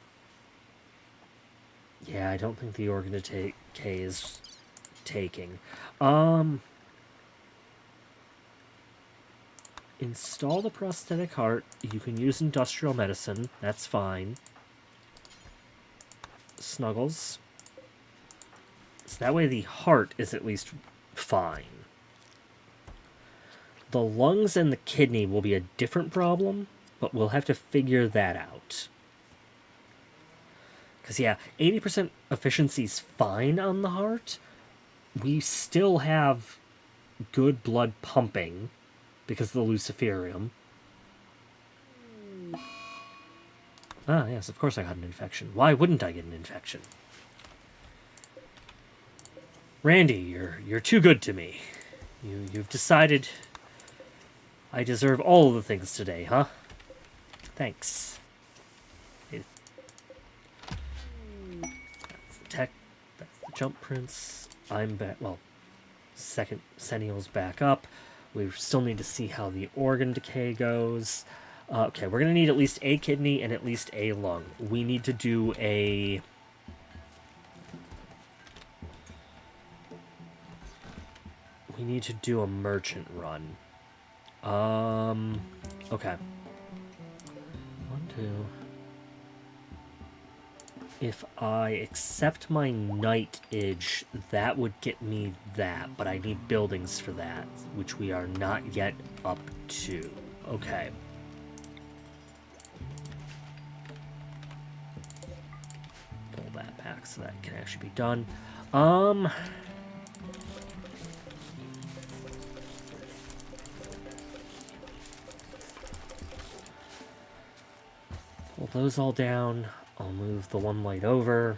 Yeah, I don't think the Organ K is taking. Install the prosthetic heart. You can use industrial medicine. That's fine. Snuggles. So that way the heart is at least fine. The lungs and the kidney will be a different problem, but we'll have to figure that out. Because, yeah, 80% efficiency's fine on the heart. We still have good blood pumping because of the Luciferium. Ah, yes, of course I got an infection. Why wouldn't I get an infection? Randy, you're too good to me. You've decided I deserve all the things today, huh? Thanks. That's the tech. That's the jump prints. I'm back. Well, second Sentinel's back up. We still need to see how the organ decay goes. Okay, we're going to need at least a kidney and at least a lung. We need to do a... We need to do a merchant run. Okay. 1, 2... If I accept my knightage, that would get me that, but I need buildings for that, which we are not yet up to. Okay. Pull that back so that can actually be done. Pull those all down. I'll move the one light over.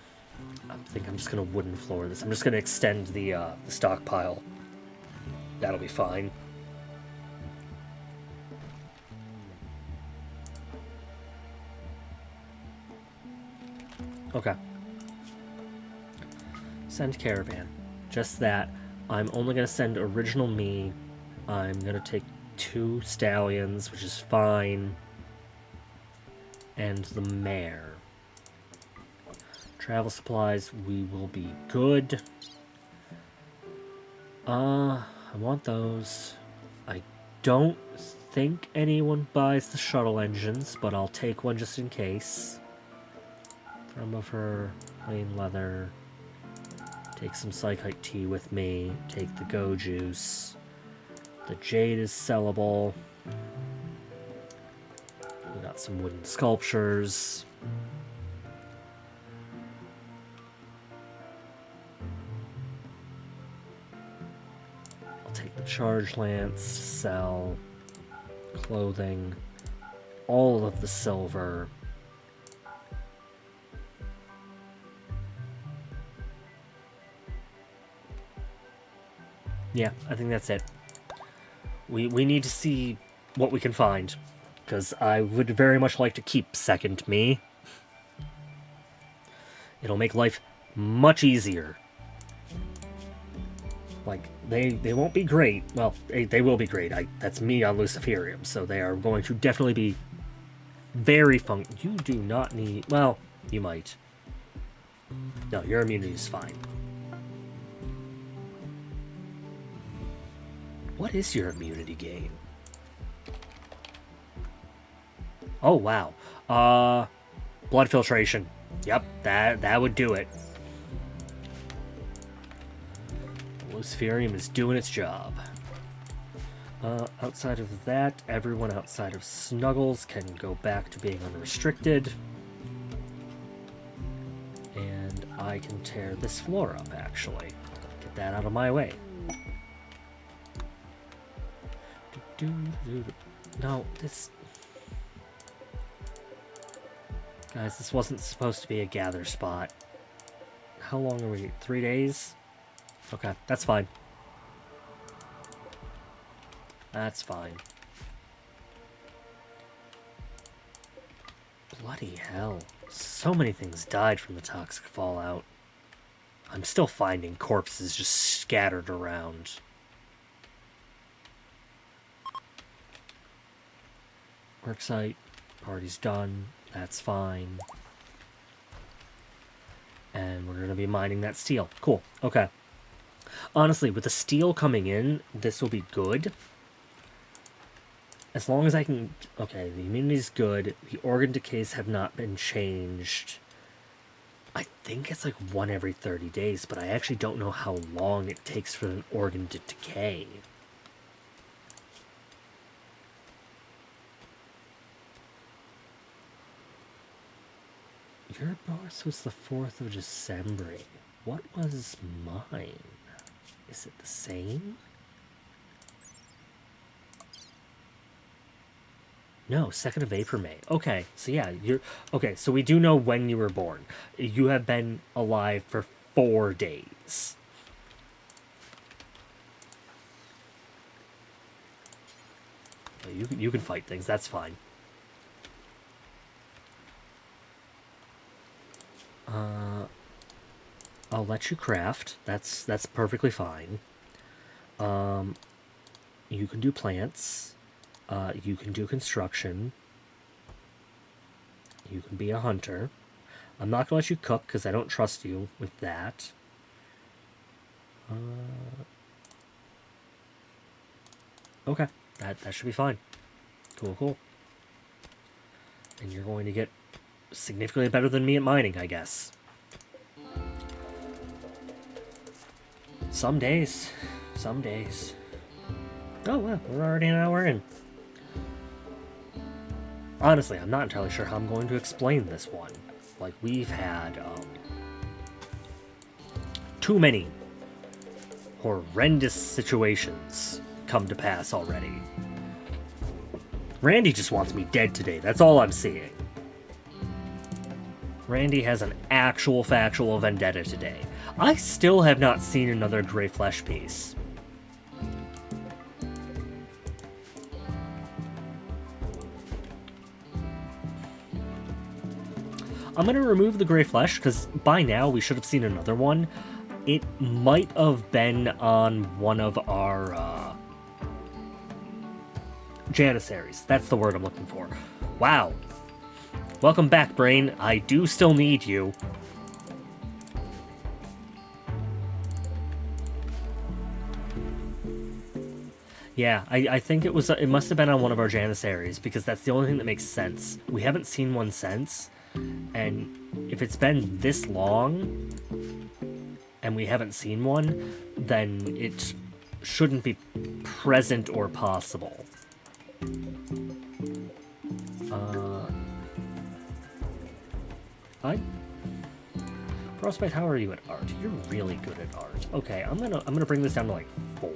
I think I'm just going to wooden floor this. I'm just going to extend the stockpile. That'll be fine. Okay. Send caravan. Just that. I'm only going to send original me. I'm going to take 2 stallions, which is fine. And the mare. Travel supplies, we will be good. I want those. I don't think anyone buys the shuttle engines, but I'll take one just in case. Thrum of her, plain leather. Take some psychite tea with me. Take the go juice. The jade is sellable. We got some wooden sculptures. Take the charge lance, sell clothing, all of the silver. Yeah, I think that's it. We need to see what we can find, because I would very much like to keep second me. It'll make life much easier. Like, they won't be great. Well, they will be great. That's me on Luciferium, so they are going to definitely be very fun. You do not need... Well, you might. No, your immunity is fine. What is your immunity gain? Oh, wow. Blood filtration. Yep, that would do it. Luciferium is doing its job. Outside of that, everyone outside of Snuggles can go back to being unrestricted. And I can tear this floor up, actually. Get that out of my way. No, this... Guys, this wasn't supposed to be a gather spot. How long are we? 3 days? Okay, that's fine. That's fine. Bloody hell. So many things died from the toxic fallout. I'm still finding corpses just scattered around. Worksite. Party's done. That's fine. And we're going to be mining that steel. Cool. Okay. Honestly, with the steel coming in, this will be good. As long as I can... Okay, the immunity's good. The organ decays have not been changed. I think it's like 1 every 30 days, but I actually don't know how long it takes for an organ to decay. Your birth was the 4th of December. What was mine? Is it the same? No, 2nd of April, May. Okay, so yeah, you're... Okay, so we do know when you were born. You have been alive for 4 days. You can fight things. That's fine. I'll let you craft. That's perfectly fine. You can do plants. You can do construction. You can be a hunter. I'm not gonna let you cook because I don't trust you with that. Okay, that should be fine. Cool. And you're going to get significantly better than me at mining, I guess. Some days. Oh, well, we're already an hour in. Honestly, I'm not entirely sure how I'm going to explain this one. Like, we've had, too many horrendous situations come to pass already. Randy just wants me dead today, that's all I'm seeing. Randy has an actual factual vendetta today. I still have not seen another gray flesh piece. I'm going to remove the gray flesh because by now we should have seen another one. It might have been on one of our Janissaries. That's the word I'm looking for. Wow. Welcome back, Brain. I do still need you. Yeah, I think it must have been on one of our Janissaries because that's the only thing that makes sense. We haven't seen one since. And if it's been this long and we haven't seen one, then it shouldn't be present or possible. Frostbite, how are you at art? You're really good at art. Okay, I'm gonna bring this down to like 4.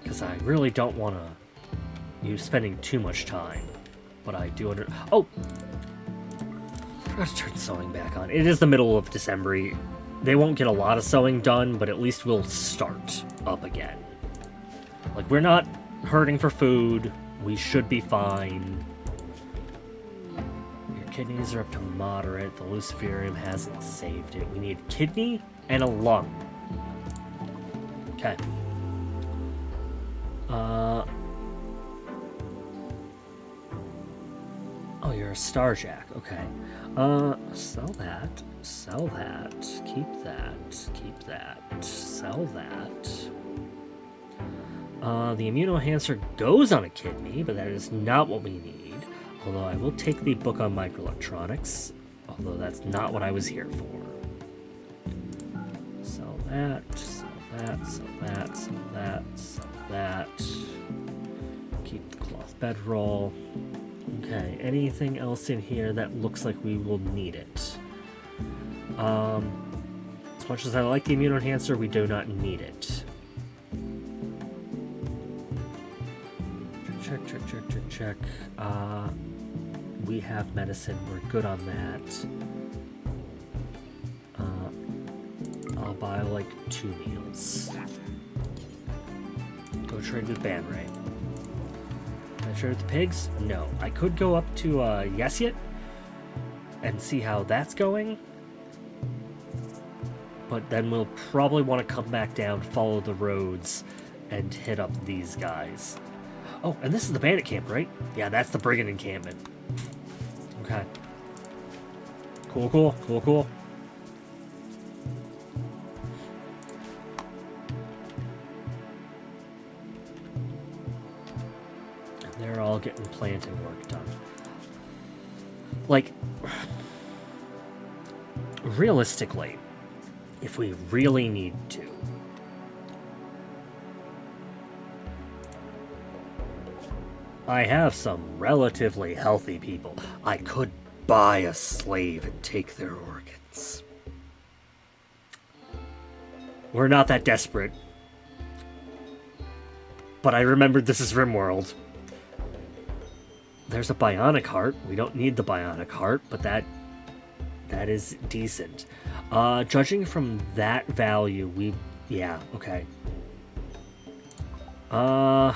Because I really don't want you spending too much time, but I do Oh! I forgot to turn sewing back on. It is the middle of December. They won't get a lot of sewing done, but at least we'll start up again. Like, we're not hurting for food. We should be fine. Your kidneys are up to moderate. The Luciferium hasn't saved it. We need kidney and a lung. Okay. Oh, you're a Starjack. Okay. Sell that. Sell that. Keep that. Keep that. Sell that. The immunoenhancer goes on a kidney, but that is not what we need. Although I will take the book on microelectronics. Although that's not what I was here for. Sell that. Sell that. Sell that. Sell that. Sell that. Keep the cloth bedroll. Okay, anything else in here that looks like we will need it? As much as I like the immunoenhancer, we do not need it. Check. We have medicine. We're good on that. I'll buy like 2 meals. Go trade with Ban Ray. Can I trade with the pigs? No. I could go up to Yesyet and see how that's going. But then we'll probably want to come back down, follow the roads, and hit up these guys. Oh, and this is the bandit camp, right? Yeah, that's the brigand encampment. Okay. Cool. And they're all getting planting work done. Like, realistically, if we really need to, I have some relatively healthy people. I could buy a slave and take their organs. We're not that desperate. But I remembered this is Rimworld. There's a bionic heart. We don't need the bionic heart, but that is decent. Judging from that value, Yeah, okay. I'm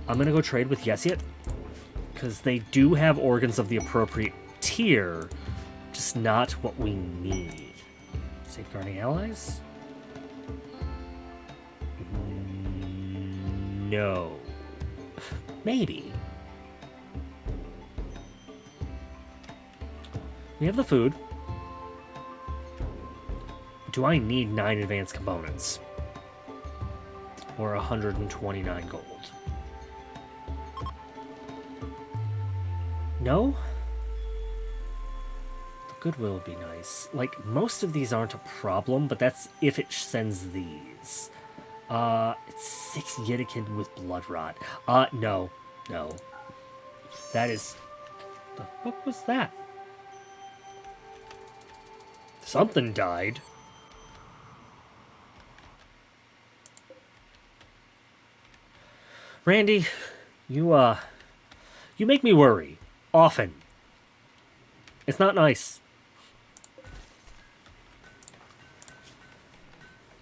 gonna go trade with Yes Yet, because they do have organs of the appropriate tier, just not what we need. Safeguarding allies? No. Maybe. We have the food. Do I need 9 advanced components? Or 129 gold? No? The Goodwill would be nice. Like, most of these aren't a problem, but that's if it sends these. It's 6 Yetikin with Blood Rot. No. No. That is... The fuck was that? Something died. Randy, you make me worry. Often. It's not nice.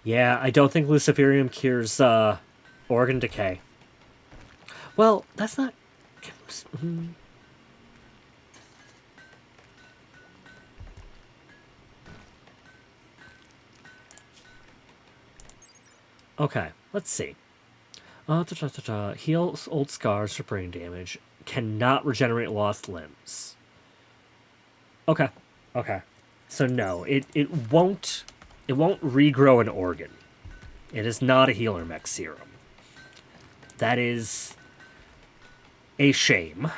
Yeah, I don't think Luciferium cures, organ decay. Well, that's not... Okay, let's see. Heals old scars for brain damage. Cannot regenerate lost limbs. Okay. Okay. So no, it won't regrow an organ. It is not a healer mech serum. That is a shame.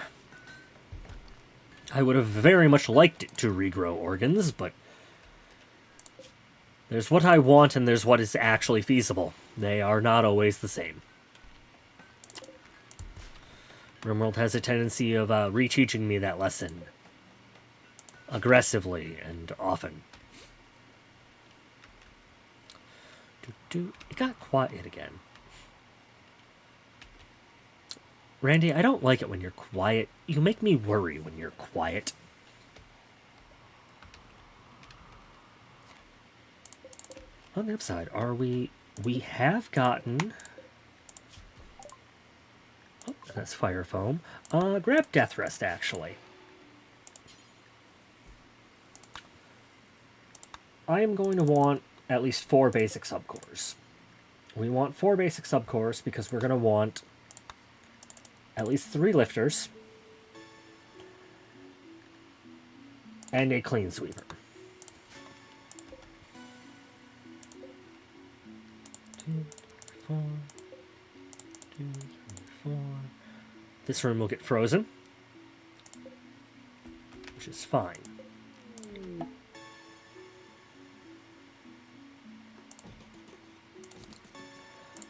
I would have very much liked it to regrow organs, but there's what I want and there's what is actually feasible. They are not always the same. Rimworld has a tendency of reteaching me that lesson. Aggressively and often. It got quiet again. Randy, I don't like it when you're quiet. You make me worry when you're quiet. On the upside, are we have gotten... Oh, that's fire foam. Grab Death Rest, actually. I am going to want at least 4 basic subcores. We want 4 basic subcores because we're going to want at least 3 lifters and a clean sweeper. 2, 4, 2, 3, 4. This room will get frozen, which is fine.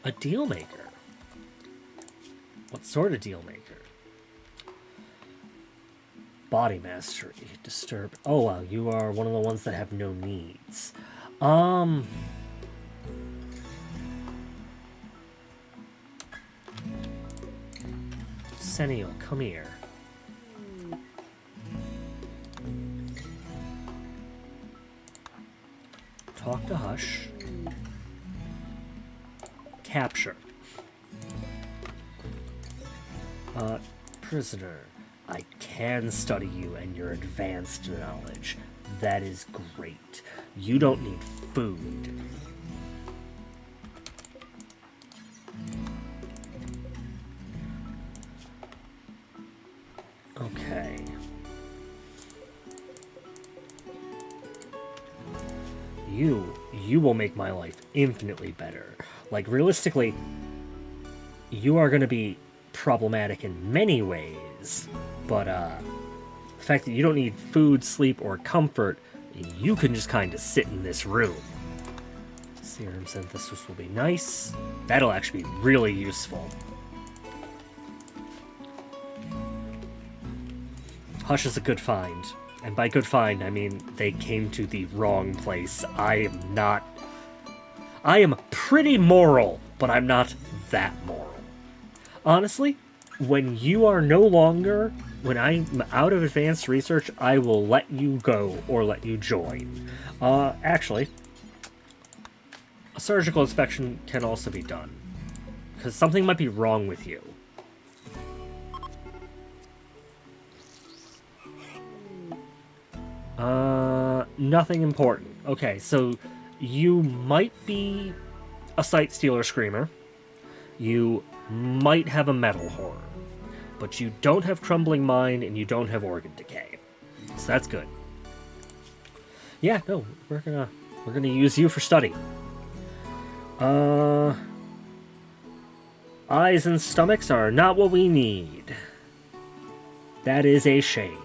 A deal maker? What sort of deal maker? Body mastery, disturb. Oh wow, you are one of the ones that have no needs. Senio, come here. Talk to Hush. Capture. Prisoner, I can study you and your advanced knowledge. That is great. You don't need food. Okay. You will make my life infinitely better. Like, realistically, you are going to be problematic in many ways, but the fact that you don't need food, sleep, or comfort, you can just kind of sit in this room. Serum synthesis will be nice. That'll actually be really useful. Hush is a good find. And by good find, I mean they came to the wrong place. I am pretty moral, but I'm not that moral. Honestly, when you are no longer, when I'm out of advanced research, I will let you go or let you join. Actually, surgical inspection can also be done. Because something might be wrong with you. Nothing important. Okay, so you might be a sight stealer screamer. You might have a metal horror. But you don't have crumbling mind and you don't have organ decay. So that's good. Yeah, no, we're gonna use you for study. Eyes and stomachs are not what we need. That is a shame.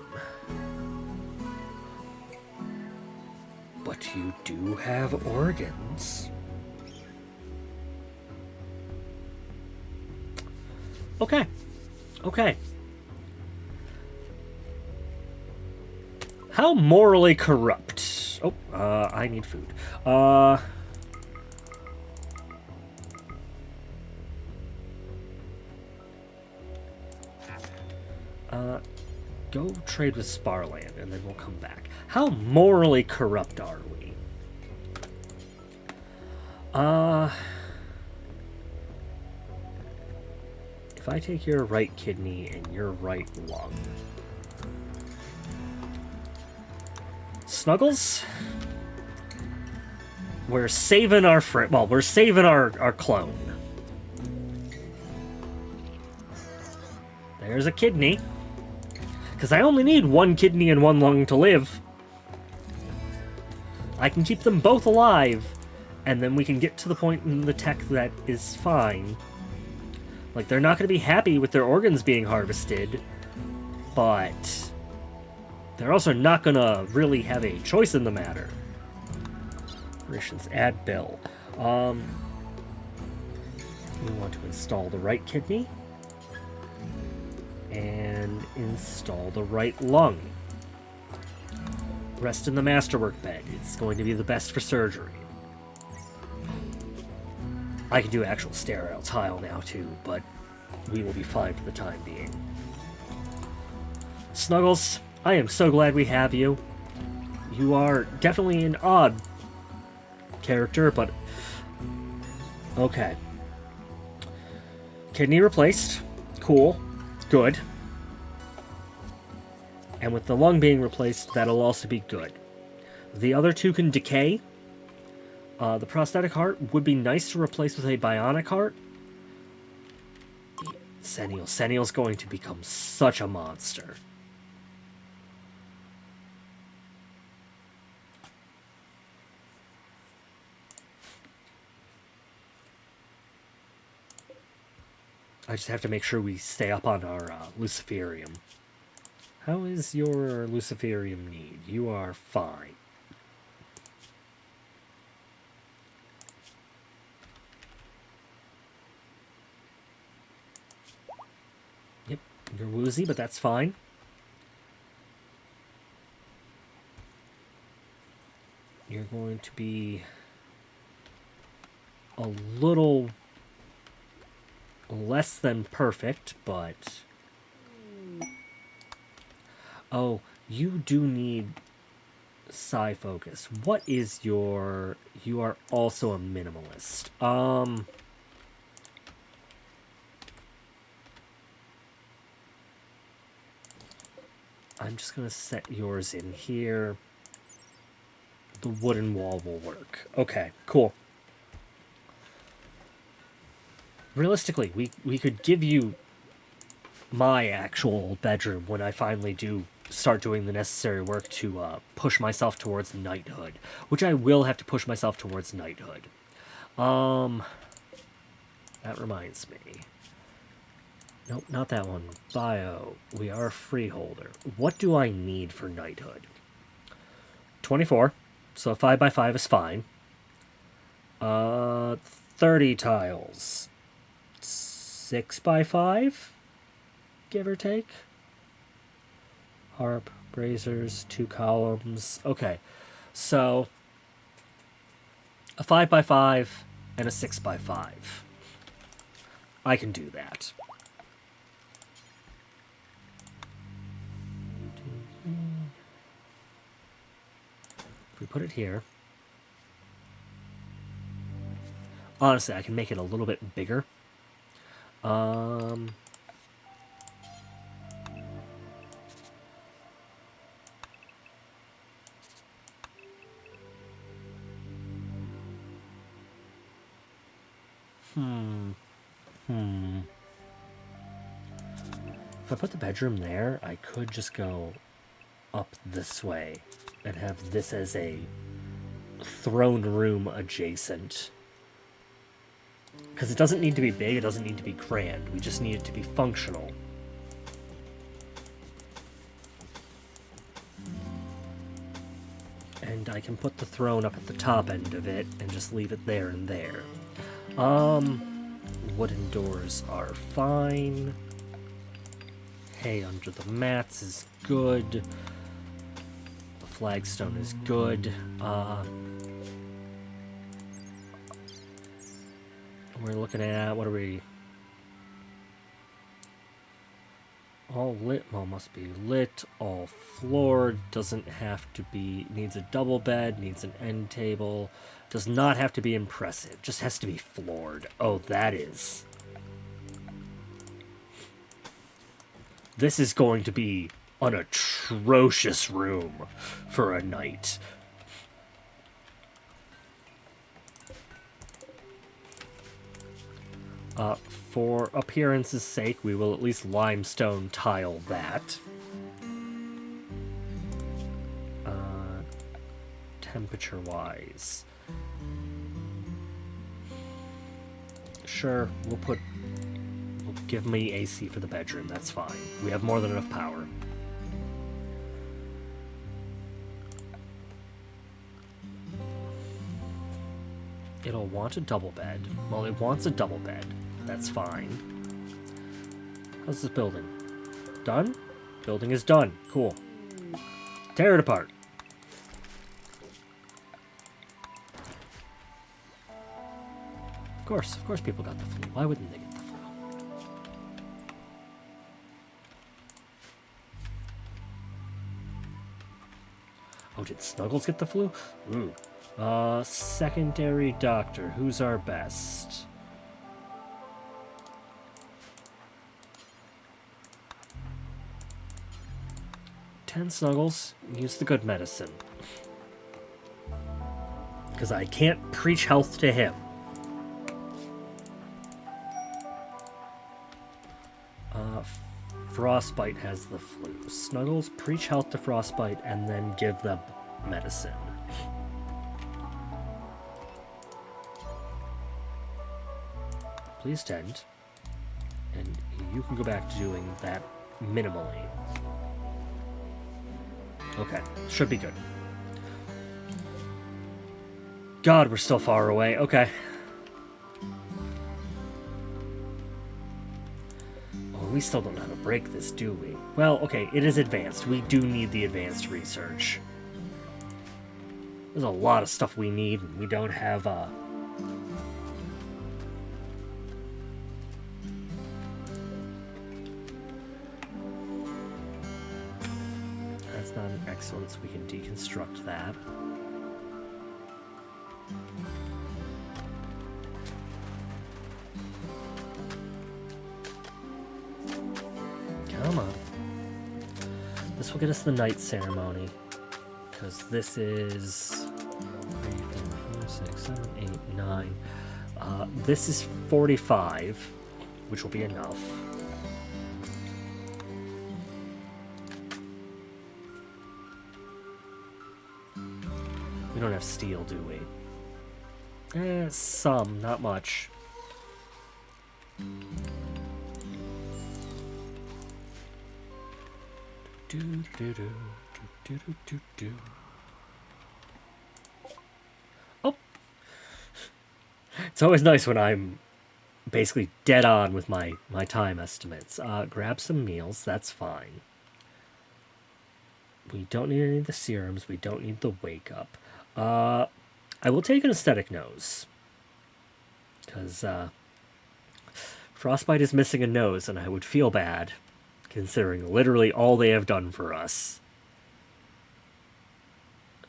But you do have organs. Okay. Okay. How morally corrupt? Oh, I need food. Go trade with Sparland, and then we'll come back. How morally corrupt are we? If I take your right kidney and your right lung... Snuggles? We're saving our friend. Well, we're saving our clone. There's a kidney. Because I only need one kidney and one lung to live. I can keep them both alive, and then we can get to the point in the tech that is fine. Like, they're not going to be happy with their organs being harvested, but they're also not going to really have a choice in the matter. Permissions, add bill. We want to install the right kidney and install the right lung. Rest in the masterwork bed. It's going to be the best for surgery. I can do actual sterile tile now too, but we will be fine for the time being. Snuggles, I am so glad we have you. You are definitely an odd character, but okay. Kidney replaced. Cool. Good. And with the lung being replaced, that'll also be good. The other two can decay. The prosthetic heart would be nice to replace with a bionic heart. Senial's going to become such a monster. I just have to make sure we stay up on our Luciferium. How is your Luciferium need? You are fine. Yep, you're woozy, but that's fine. You're going to be a little less than perfect, but... Oh, you do need psi focus. What is your... You are also a minimalist. I'm just gonna set yours in here. The wooden wall will work. Okay, cool. Realistically, we could give you my actual bedroom when I finally do start doing the necessary work to push myself towards knighthood, which I will have to push myself towards knighthood. That reminds me. Nope, not that one. Bio. We are a freeholder. What do I need for knighthood? 24. So 5x5 is fine. 30 tiles. 6x5, give or take. Harp, braziers, 2 columns. Okay, so a 5x5 and a 6x5. I can do that. If we put it here. Honestly, I can make it a little bit bigger. Um... If I put the bedroom there, I could just go up this way and have this as a throne room adjacent. Because it doesn't need to be big, it doesn't need to be grand. We just need it to be functional. And I can put the throne up at the top end of it and just leave it there and there. Wooden doors are fine. Hay under the mats is good. The flagstone is good. We're looking at, what are we? All lit, well, must be lit. All floored, doesn't have to be, needs a double bed, needs an end table. Does not have to be impressive, just has to be floored. Oh, that is. This is going to be an atrocious room for a night. For appearance's sake, we will at least limestone tile that. Temperature-wise. Sure, we'll give me AC for the bedroom, that's fine. We have more than enough power. It'll want a double bed. Well, it wants a double bed. That's fine. How's this building? Done? Building is done. Cool. Tear it apart. Of course people got the flu. Why wouldn't they get the flu? Oh, did Snuggles get the flu? Ooh. Secondary doctor. Who's our best? Snuggles, use the good medicine. Because I can't preach health to him. Frostbite has the flu. Snuggles, preach health to Frostbite and then give them medicine. Please tend. And you can go back to doing that minimally. Okay, should be good. God, we're still far away. Okay. Oh, we still don't know how to break this, do we? Well, okay, it is advanced. We do need the advanced research. There's a lot of stuff we need, and we don't have, That's not an excellence. We can deconstruct that. Come on. This will get us the night ceremony. Because this is 3, 4, 6, 7, 8, 9. This is 45, which will be enough. We don't have steel, do we? Some, not much. Oh! It's always nice when I'm basically dead on with my time estimates. Grab some meals, that's fine. We don't need any of the serums, we don't need the wake up. I will take an aesthetic nose. Because Frostbite is missing a nose, and I would feel bad, considering literally all they have done for us.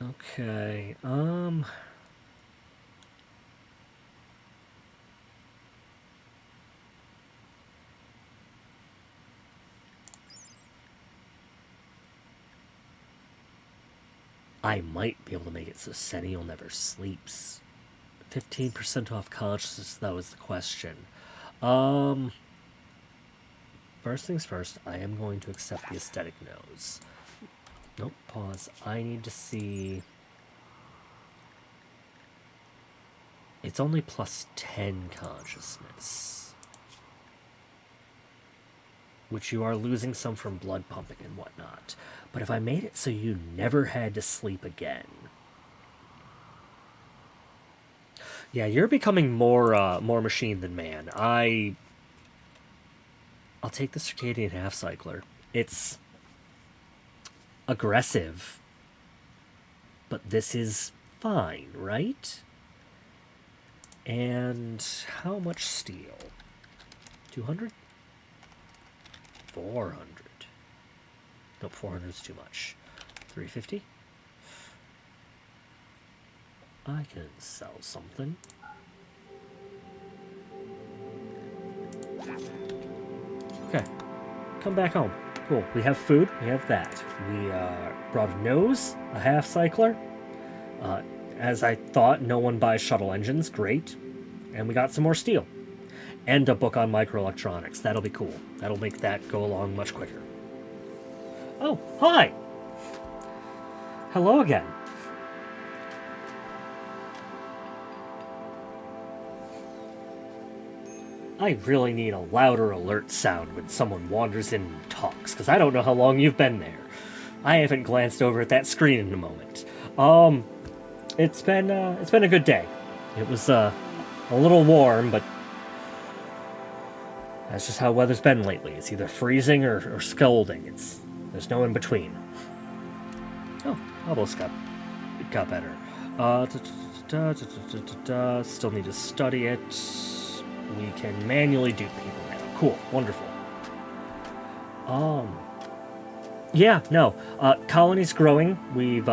Okay, I might be able to make it so Sennial never sleeps. 15% off consciousness, that was the question. First things first, I am going to accept the aesthetic nose. Nope, pause. I need to see... It's only plus 10 consciousness. Which you are losing some from blood pumping and whatnot. But if I made it so you never had to sleep again... Yeah, you're becoming more machine than man. I'll take the circadian half cycler. It's aggressive, but this is fine, right? And how much steel? 200? 400. Nope, 400 is too much. 350? I can sell something. Okay, come back home. Cool, we have food, we have that. We brought a nose, a half cycler. As I thought, no one buys shuttle engines, great. And we got some more steel. And a book on microelectronics, that'll be cool. That'll make that go along much quicker. Oh, hi! Hello again. I really need a louder alert sound when someone wanders in and talks, because I don't know how long you've been there. I haven't glanced over at that screen in a moment. It's been a good day. It was a little warm, but that's just how weather's been lately. It's either freezing or scalding. There's no in between. Oh, almost got better. Still need to study it. We can manually dupe people now. Cool, wonderful. Yeah, no. Colony's growing. We've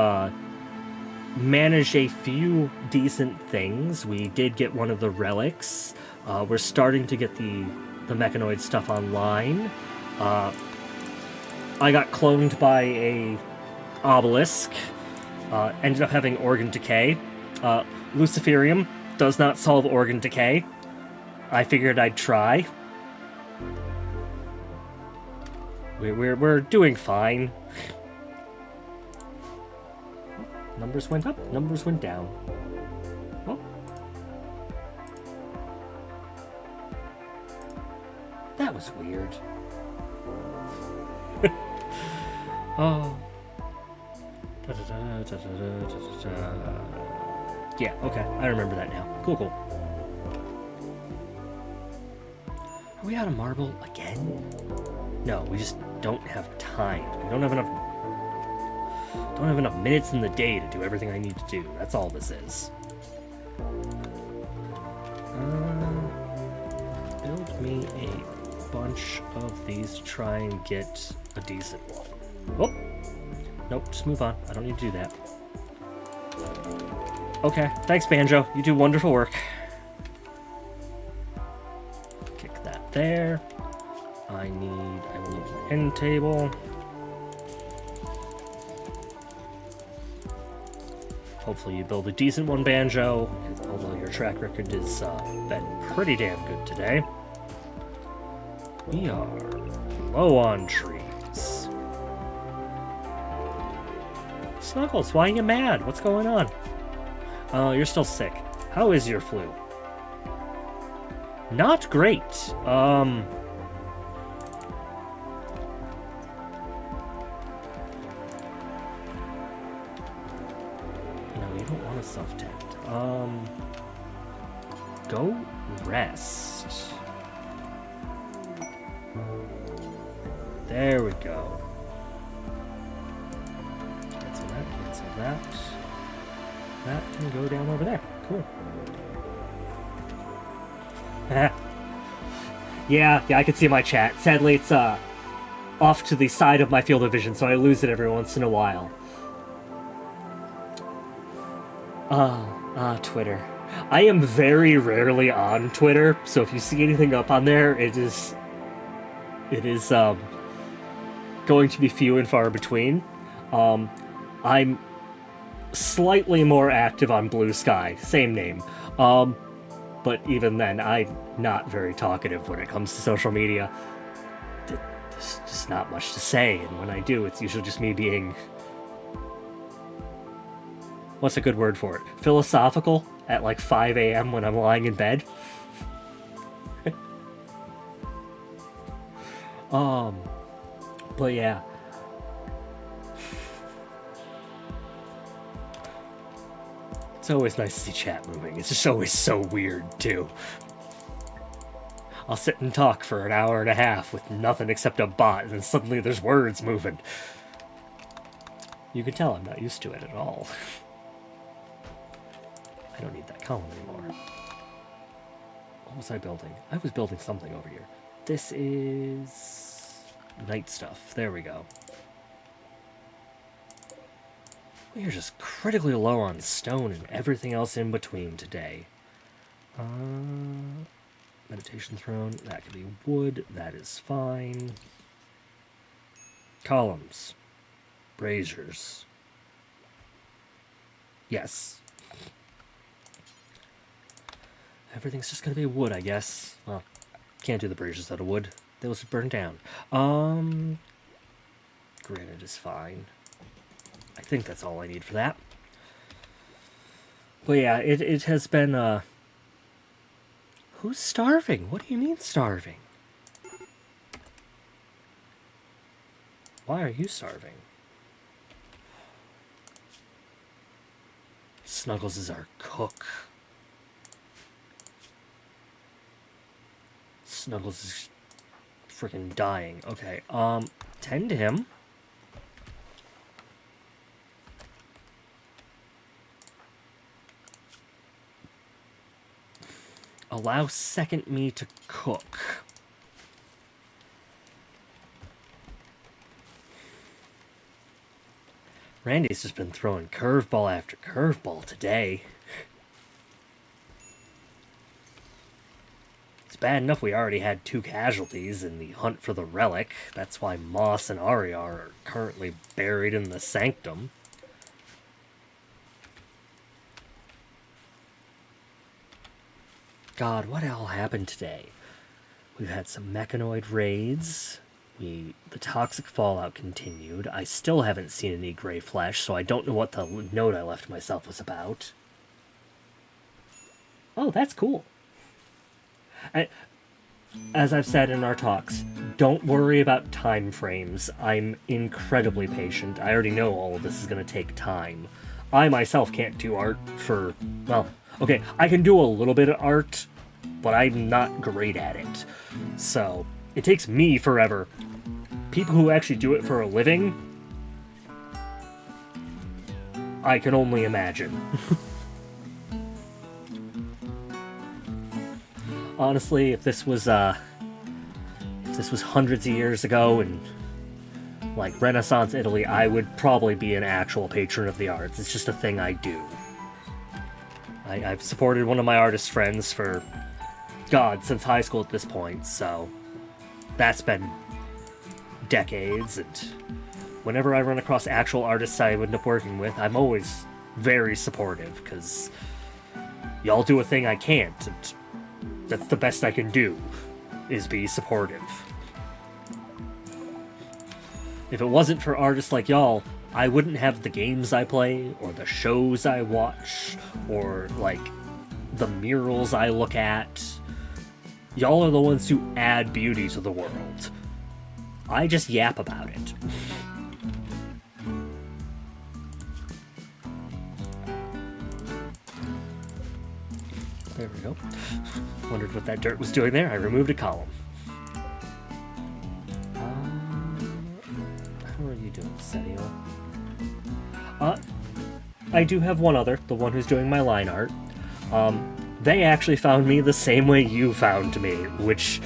managed a few decent things. We did get one of the relics. We're starting to get the mechanoid stuff online. I got cloned by a obelisk. Ended up having organ decay. Luciferium does not solve organ decay. I figured I'd try. We're doing fine. Numbers went up, numbers went down. Oh. That was weird. Oh. Yeah, okay, I remember that now. Cool. Are we out of marble again? No, we just don't have time. We don't have enough minutes in the day to do everything I need to do. That's all this is. Build me a bunch of these to try and get a decent one. Oh! Nope, just move on. I don't need to do that. Okay, thanks, Banjo. You do wonderful work. Kick that there. I will need an end table. Hopefully you build a decent one, Banjo, although your track record has been pretty damn good today. We are low on trees. Snuggles, why are you mad? What's going on? Oh, you're still sick. How is your flu? Not great. No, you don't want a self-tent. Go rest. There we go. Cancel that, cancel that. That can go down over there. Cool. Yeah, I can see my chat. Sadly, it's off to the side of my field of vision, so I lose it every once in a while. Twitter. I am very rarely on Twitter, so if you see anything up on there, it is going to be few and far between. I'm slightly more active on Blue Sky. Same name. But even then, I'm not very talkative when it comes to social media. There's just not much to say, and when I do, it's usually just me being... What's a good word for it? Philosophical at like 5 a.m. when I'm lying in bed. But yeah. It's always nice to see chat moving. It's just always so weird, too. I'll sit and talk for an hour and a half with nothing except a bot, and then suddenly there's words moving. You can tell I'm not used to it at all. I don't need that column anymore. What was I building? I was building something over here. This is... night stuff. There we go. We are just critically low on stone and everything else in between today. Meditation throne. That could be wood. That is fine. Columns. Braziers. Yes. Everything's just gonna be wood, I guess. Well, can't do the braziers out of wood. Those would burn down. Granite is fine. I think that's all I need for that. But yeah, it has been, Who's starving? What do you mean starving? Why are you starving? Snuggles is our cook. Snuggles is freaking dying. Okay, tend to him. Allow second me to cook. Randy's just been throwing curveball after curveball today. It's bad enough we already had 2 casualties in the hunt for the relic. That's why Moss and Arya are currently buried in the sanctum. God, what all happened today? We've had some mechanoid raids. The toxic fallout continued. I still haven't seen any gray flesh, so I don't know what the note I left myself was about. Oh, that's cool. As I've said in our talks, don't worry about time frames. I'm incredibly patient. I already know all of this is going to take time. I myself can't do art for, well, okay, I can do a little bit of art, but I'm not great at it. So, it takes me forever. People who actually do it for a living, I can only imagine. Honestly, if this was hundreds of years ago in, like, Renaissance Italy, I would probably be an actual patron of the arts. It's just a thing I do. I've supported one of my artist friends for, God, since high school at this point, so that's been decades, and whenever I run across actual artists I end up working with, I'm always very supportive, because y'all do a thing I can't, and that's the best I can do, is be supportive. If it wasn't for artists like y'all, I wouldn't have the games I play, or the shows I watch, or, like, the murals I look at. Y'all are the ones who add beauty to the world. I just yap about it. There we go. Wondered what that dirt was doing there. I removed a column. How are you doing, Setio? I do have one other, the one who's doing my line art. They actually found me the same way you found me, which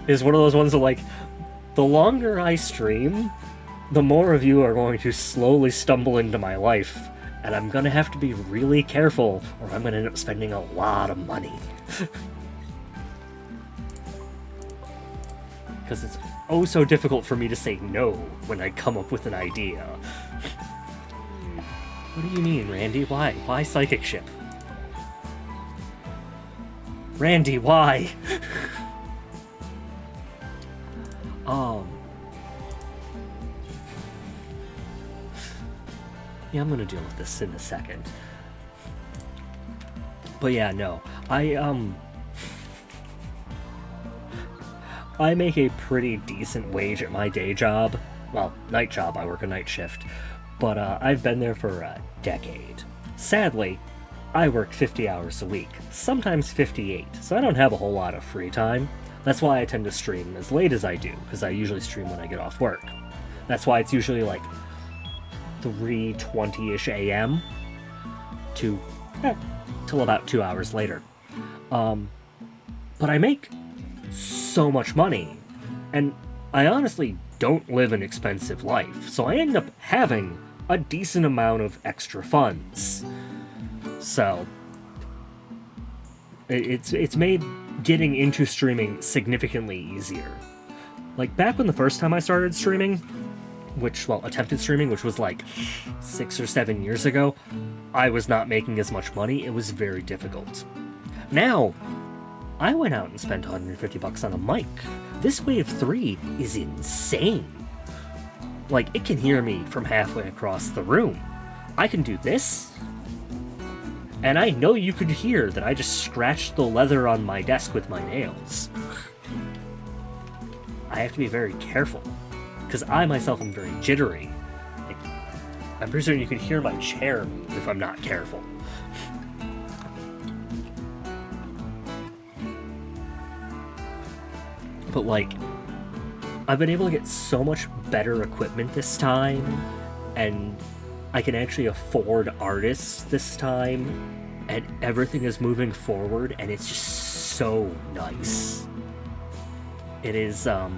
is one of those ones that, like, the longer I stream, the more of you are going to slowly stumble into my life, and I'm gonna have to be really careful, or I'm gonna end up spending a lot of money. Because it's oh so difficult for me to say no when I come up with an idea. What do you mean, Randy? Why? Why psychic ship? Randy, why? Yeah, I'm gonna deal with this in a second. But yeah, no. I make a pretty decent wage at my day job. Well, night job, I work a night shift. But I've been there for a decade. Sadly, I work 50 hours a week, sometimes 58, so I don't have a whole lot of free time. That's why I tend to stream as late as I do, because I usually stream when I get off work. That's why it's usually like 3:20-ish a.m. till about 2 hours later. But I make so much money, and I honestly don't live an expensive life, so I end up having a decent amount of extra funds. So it's made getting into streaming significantly easier. Like, back when the first time I started streaming, attempted streaming, which was like 6 or 7 years ago, I was not making as much money. It was very difficult. Now, I went out and spent $150 on a mic. This Wave 3 is insane. Like, it can hear me from halfway across the room. I can do this, and I know you could hear that I just scratched the leather on my desk with my nails. I have to be very careful, because I myself am very jittery. Like, I'm pretty certain you could hear my chair move if I'm not careful. But, like, I've been able to get so much better equipment this time, and I can actually afford artists this time, and everything is moving forward, and it's just so nice. It is, I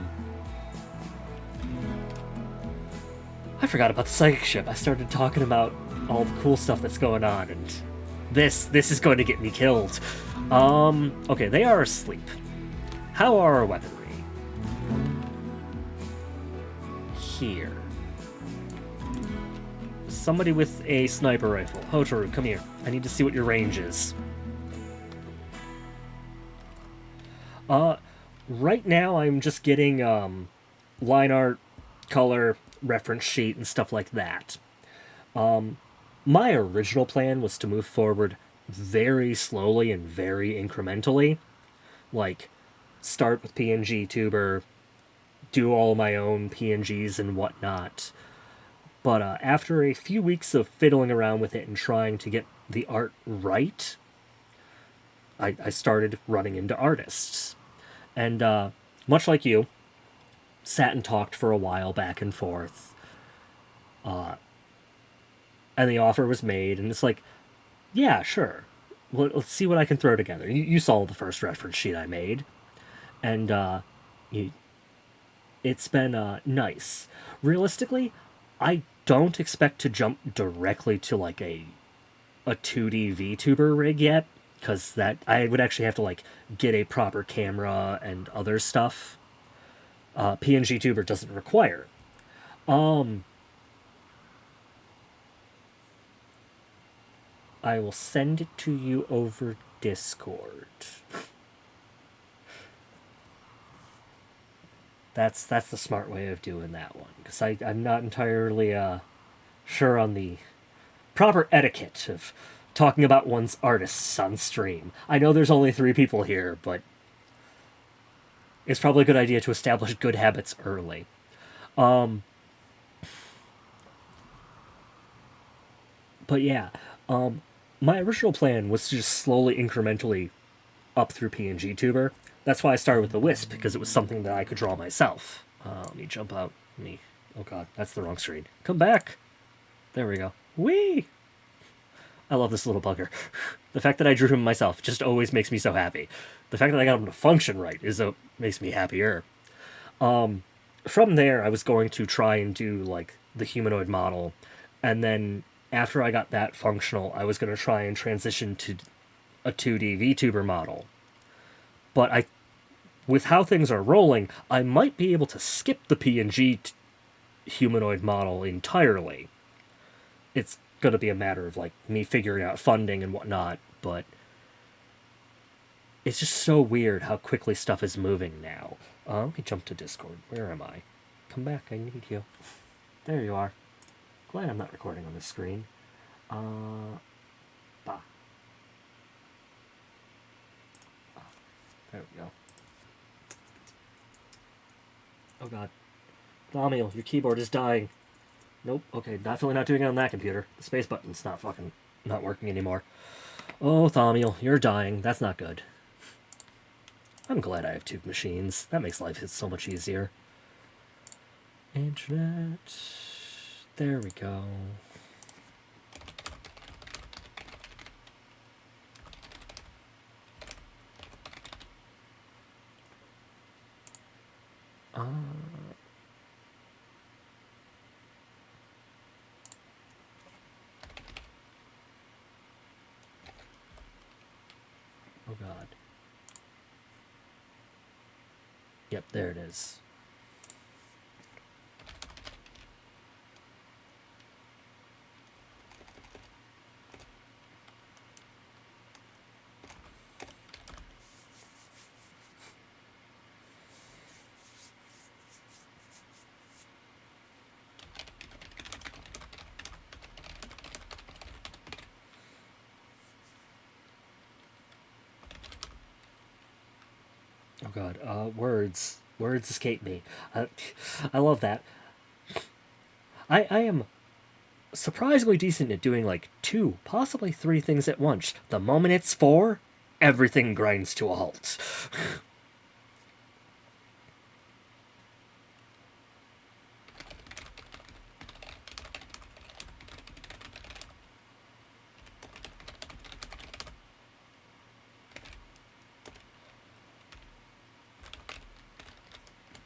forgot about the psychic ship. I started talking about all the cool stuff that's going on, and this is going to get me killed. Okay, they are asleep. How are our weaponry? Here. Somebody with a sniper rifle. Hotaru, come here. I need to see what your range is. Right now I'm just getting, line art, color, reference sheet, and stuff like that. My original plan was to move forward very slowly and very incrementally. Like, start with PNG Tuber, do all my own PNGs and whatnot. But after a few weeks of fiddling around with it and trying to get the art right, I started running into artists. And much like you, sat and talked for a while back and forth. And the offer was made, and it's like, yeah, sure. Let's see what I can throw together. You saw the first reference sheet I made. And it's been nice. Realistically, I don't expect to jump directly to like a 2D VTuber rig yet, because that I would actually have to like get a proper camera and other stuff. PNG Tuber doesn't require. I will send it to you over Discord. That's the smart way of doing that one, because I'm not entirely sure on the proper etiquette of talking about one's artists on stream. I know there's only 3 people here, but it's probably a good idea to establish good habits early. But yeah, my original plan was to just slowly, incrementally up through PNG Tuber. That's why I started with the Wisp, because it was something that I could draw myself. Let me jump out. Oh god, that's the wrong screen. Come back! There we go. Whee! I love this little bugger. The fact that I drew him myself just always makes me so happy. The fact that I got him to function right makes me happier. From there, I was going to try and do, like, the humanoid model, and then after I got that functional, I was going to try and transition to a 2D VTuber model. But with how things are rolling, I might be able to skip the PNG humanoid model entirely. It's gonna be a matter of, like, me figuring out funding and whatnot, but it's just so weird how quickly stuff is moving now. Let me jump to Discord. Where am I? Come back, I need you. There you are. Glad I'm not recording on this screen. Bah. There we go. Oh god. Thamiel, your keyboard is dying. Nope, okay, definitely not doing it on that computer. The space button's not working anymore. Oh, Thamiel, you're dying. That's not good. I'm glad I have two machines. That makes life so much easier. Internet. There we go. Oh god. Yep, there it is. Oh god, words. Words escape me. I love that. I am surprisingly decent at doing like 2, possibly 3 things at once. The moment it's 4, everything grinds to a halt.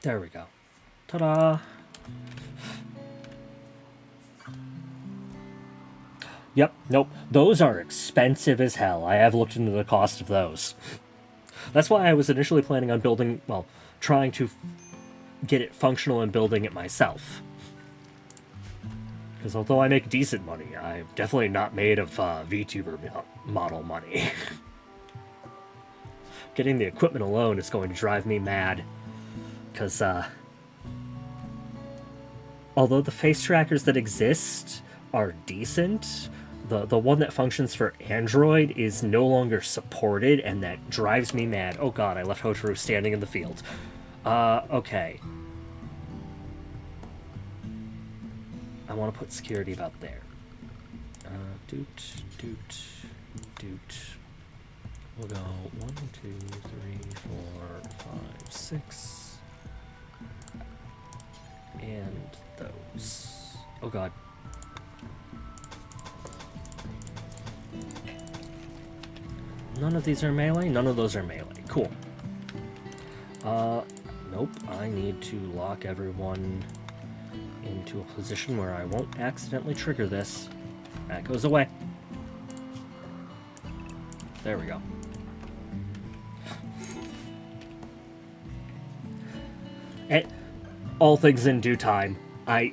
There we go. Ta-da! Yep, nope. Those are expensive as hell. I have looked into the cost of those. That's why I was initially planning on building, well, trying to get it functional and building it myself. Because although I make decent money, I'm definitely not made of VTuber model money. Getting the equipment alone is going to drive me mad. Because, although the face trackers that exist are decent, the one that functions for Android is no longer supported, and that drives me mad. Oh god, I left Hotaru standing in the field. Okay. I want to put security about there. Doot, doot, doot. We'll go 1, 2, 3, 4, 5, 6. And those. Oh god. None of these are melee? None of those are melee. Cool. Nope. I need to lock everyone into a position where I won't accidentally trigger this. That goes away. There we go. And all things in due time. The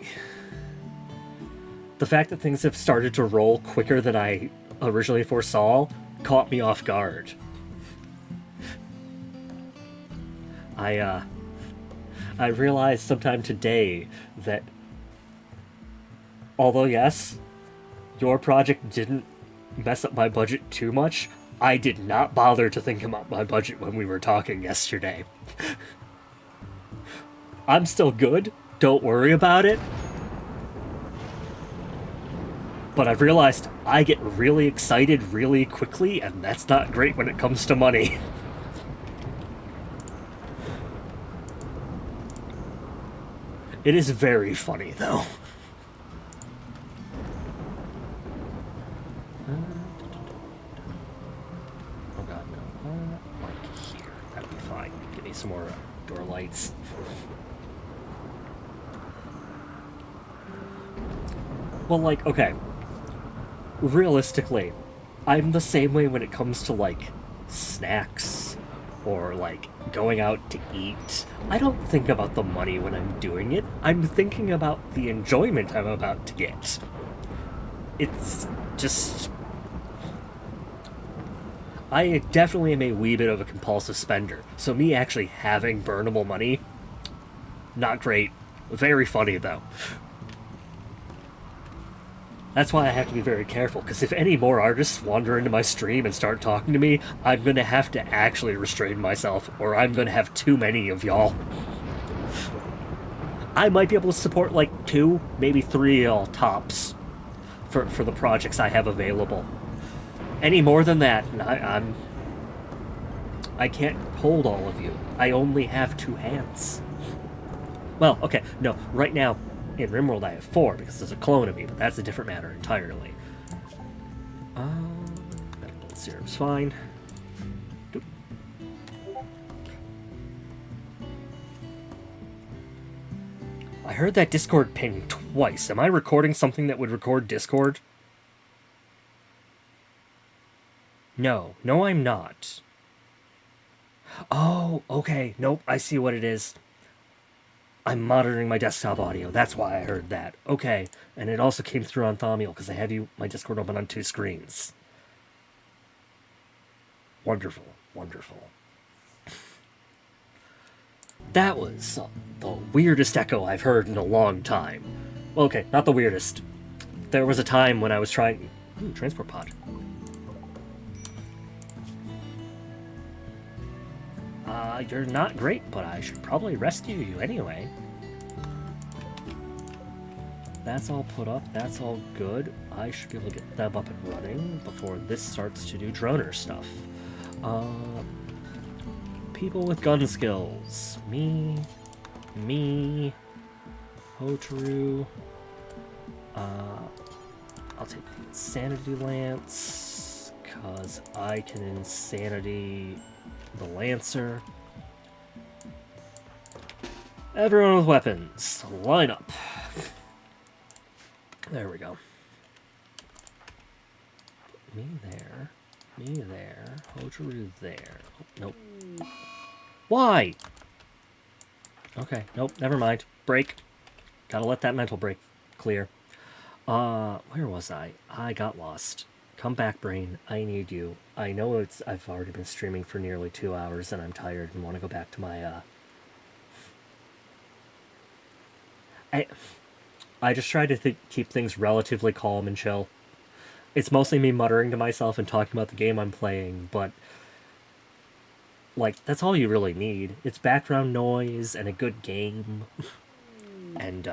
fact that things have started to roll quicker than I originally foresaw caught me off guard. I realized sometime today that although yes, your project didn't mess up my budget too much, I did not bother to think about my budget when we were talking yesterday. I'm still good, don't worry about it. But I've realized I get really excited really quickly, and that's not great when it comes to money. It is very funny, though. Oh god, no. Like here. That'll be fine. Give me some more door lights. Well, like, okay. Realistically, I'm the same way when it comes to, like, snacks or, like, going out to eat. I don't think about the money when I'm doing it. I'm thinking about the enjoyment I'm about to get. it's just... I definitely am a wee bit of a compulsive spender, so me actually having burnable money, not great. Very funny, though. That's why I have to be very careful, because if any more artists wander into my stream and start talking to me, I'm going to have to actually restrain myself, or I'm going to have too many of y'all. I might be able to support like 2, maybe 3 y'all tops for the projects I have available. Any more than that, I can't hold all of you. I only have 2 hands. Well, okay, no, right now in Rimworld I have 4 because there's a clone of me, but that's a different matter entirely. Medical syrup's fine. Doop. I heard that Discord ping twice. Am I recording something that would record Discord? No, I'm not. Oh, okay, nope, I see what it is. I'm monitoring my desktop audio. That's why I heard that. Okay, and it also came through on Thaumiel because I have my Discord open on 2 screens. Wonderful, wonderful. That was the weirdest echo I've heard in a long time. Well, okay, not the weirdest. There was a time when I was trying... transport pod. You're not great, but I should probably rescue you anyway. That's all put up. That's all good. I should be able to get them up and running before this starts to do droner stuff. People with gun skills. Me. Hotaru. I'll take the Insanity Lance, because I can Insanity the Lancer. Everyone with weapons, line up. There we go. Me there. Hotaru there. Oh, nope. Why? Okay, nope, never mind. Break. Gotta let that mental break clear. Where was I? I got lost. Come back, brain. I need you. I know I've already been streaming for nearly 2 hours and I'm tired and want to go back to my, I just try to keep things relatively calm and chill. It's mostly me muttering to myself and talking about the game I'm playing, but... like, that's all you really need. It's background noise and a good game. And,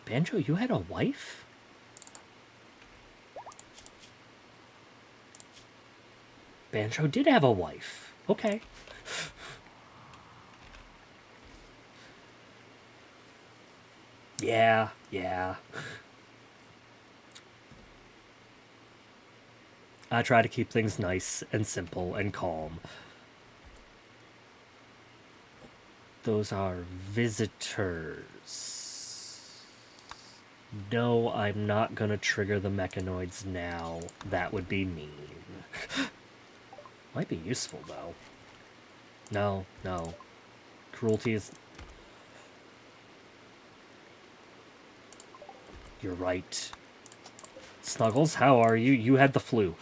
Banjo, you had a wife? Banjo did have a wife. Okay. Yeah. I try to keep things nice and simple and calm. Those are visitors. No, I'm not gonna trigger the mechanoids now. That would be mean. Might be useful, though. No. Cruelty is... You're right. Snuggles, how are you? You had the flu.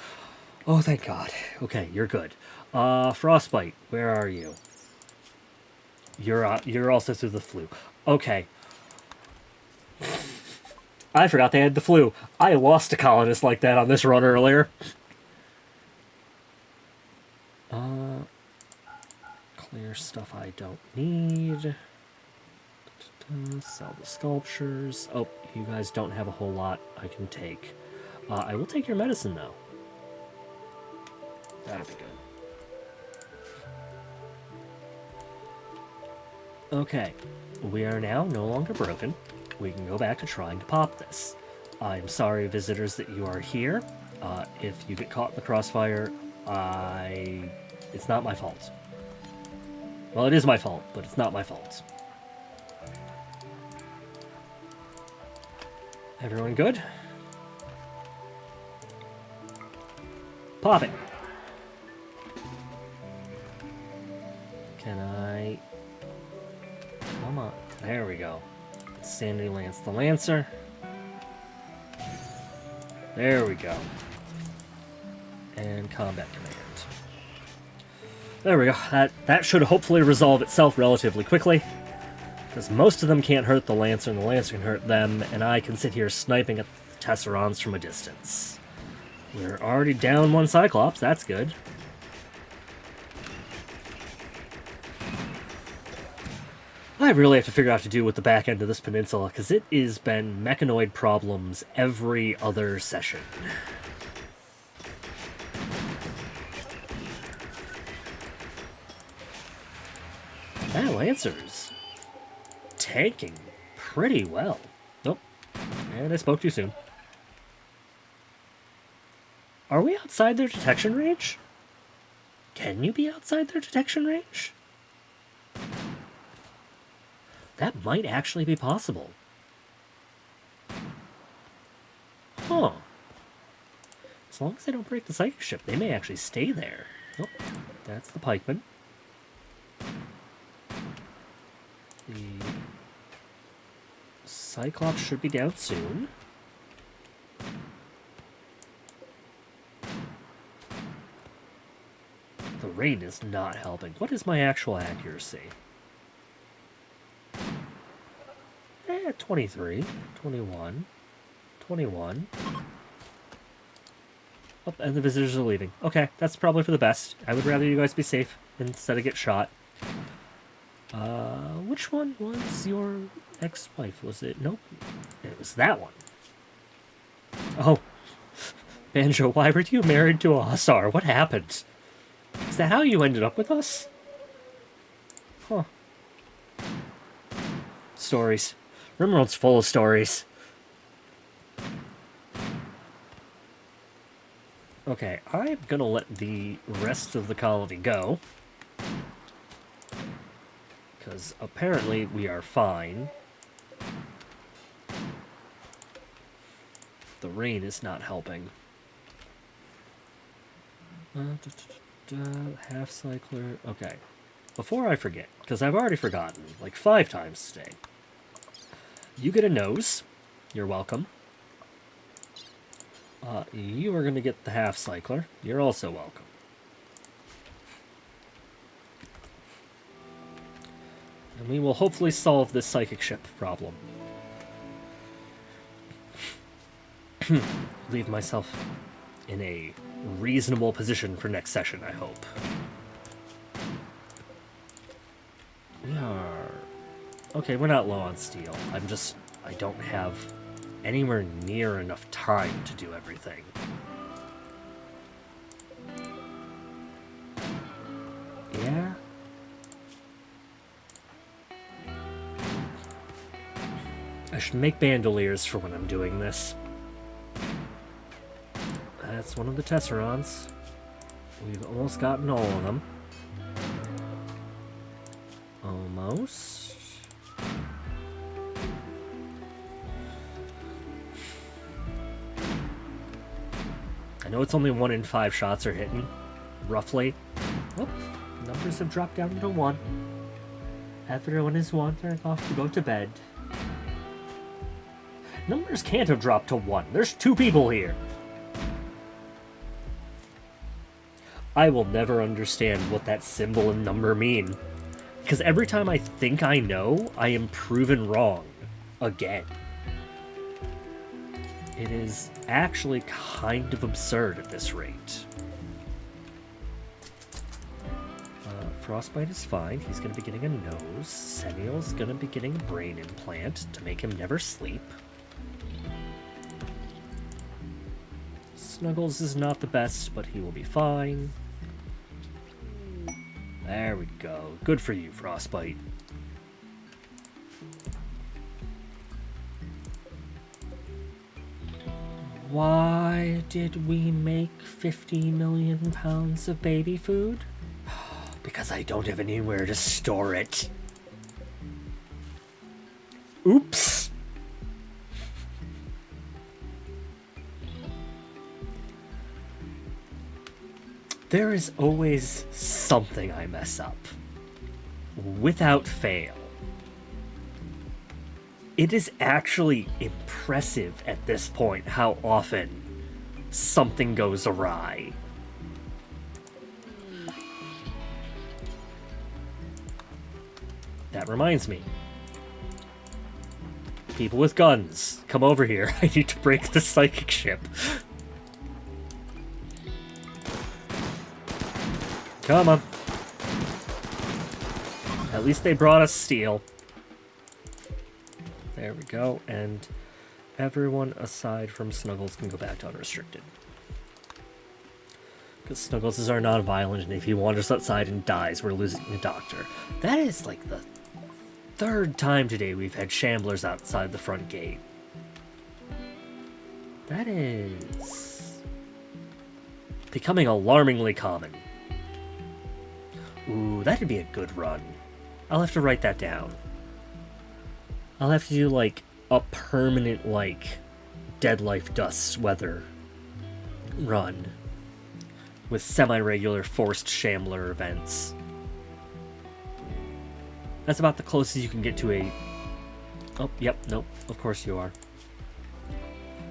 Oh, thank God. Okay, you're good. Frostbite, where are you? You're also through the flu. Okay. I forgot they had the flu. I lost a colonist like that on this run earlier. Clear stuff I don't need. Sell the sculptures. Oh, you guys don't have a whole lot I can take. I will take your medicine, though. That'll be good. Okay. We are now no longer broken. We can go back to trying to pop this. I'm sorry, visitors, that you are here. If you get caught in the crossfire, it's not my fault. Well, it is my fault, but it's not my fault. Everyone good? Pop it! Can I... Come on. There we go. Sandy Lance the Lancer. There we go. And combat command. There we go. That should hopefully resolve itself relatively quickly. Because most of them can't hurt the Lancer, and the Lancer can hurt them, and I can sit here sniping at the Tesserons from a distance. We're already down one Cyclops, that's good. I really have to figure out what to do with the back end of this peninsula, because it has been mechanoid problems every other session. That Lancer's tanking pretty well. Nope. And I spoke too soon. Are we outside their detection range? Can you be outside their detection range? That might actually be possible. Huh. As long as they don't break the psychic ship, they may actually stay there. Oh, that's the pikeman. The Cyclops should be down soon. The rain is not helping. What is my actual accuracy? 23, 21, 21. Oh, and the visitors are leaving. Okay, that's probably for the best. I would rather you guys be safe instead of get shot. Which one was your ex-wife? Was it? Nope. It was that one. Oh. Banjo, why were you married to a hussar? What happened? Is that how you ended up with us? Huh. Stories. Rimworld's full of stories. Okay, I'm gonna let the rest of the colony go. Because apparently we are fine. The rain is not helping. Half cycler. Okay. Before I forget, because I've already forgotten, like 5 times today. You get a nose. You're welcome. You are going to get the half cycler. You're also welcome. And we will hopefully solve this psychic ship problem. Leave myself in a reasonable position for next session, I hope. We are... Okay, we're not low on steel. I don't have anywhere near enough time to do everything. Yeah? I should make bandoliers for when I'm doing this. That's one of the Tesserons. We've almost gotten all of them. Almost. I know it's only 1 in 5 shots are hitting, roughly. Oh, numbers have dropped down to 1. Everyone is wandering off to go to bed. Numbers can't have dropped to 1. There's 2 people here. I will never understand what that symbol and number mean. Because every time I think I know, I am proven wrong. Again. It is actually kind of absurd at this rate. Frostbite is fine. He's going to be getting a nose. Senial's going to be getting a brain implant to make him never sleep. Snuggles is not the best, but he will be fine. There we go. Good for you, Frostbite. Why did we make 50 million pounds of baby food? Because I don't have anywhere to store it. Oops. There is always something I mess up. Without fail. It is actually impressive at this point how often something goes awry. That reminds me. People with guns, come over here. I need to break the psychic ship. Come on. At least they brought us steel. There we go, and everyone aside from Snuggles can go back to unrestricted. Because Snuggles is our non-violent, and if he wanders outside and dies, we're losing the doctor. That is like the third time today we've had shamblers outside the front gate. That is becoming alarmingly common. Ooh, that'd be a good run. I'll have to write that down. I'll have to do, like, a permanent, like, Dead Life Dust weather run with semi-regular forced shambler events. That's about the closest you can get to a... Oh, yep, nope, of course you are.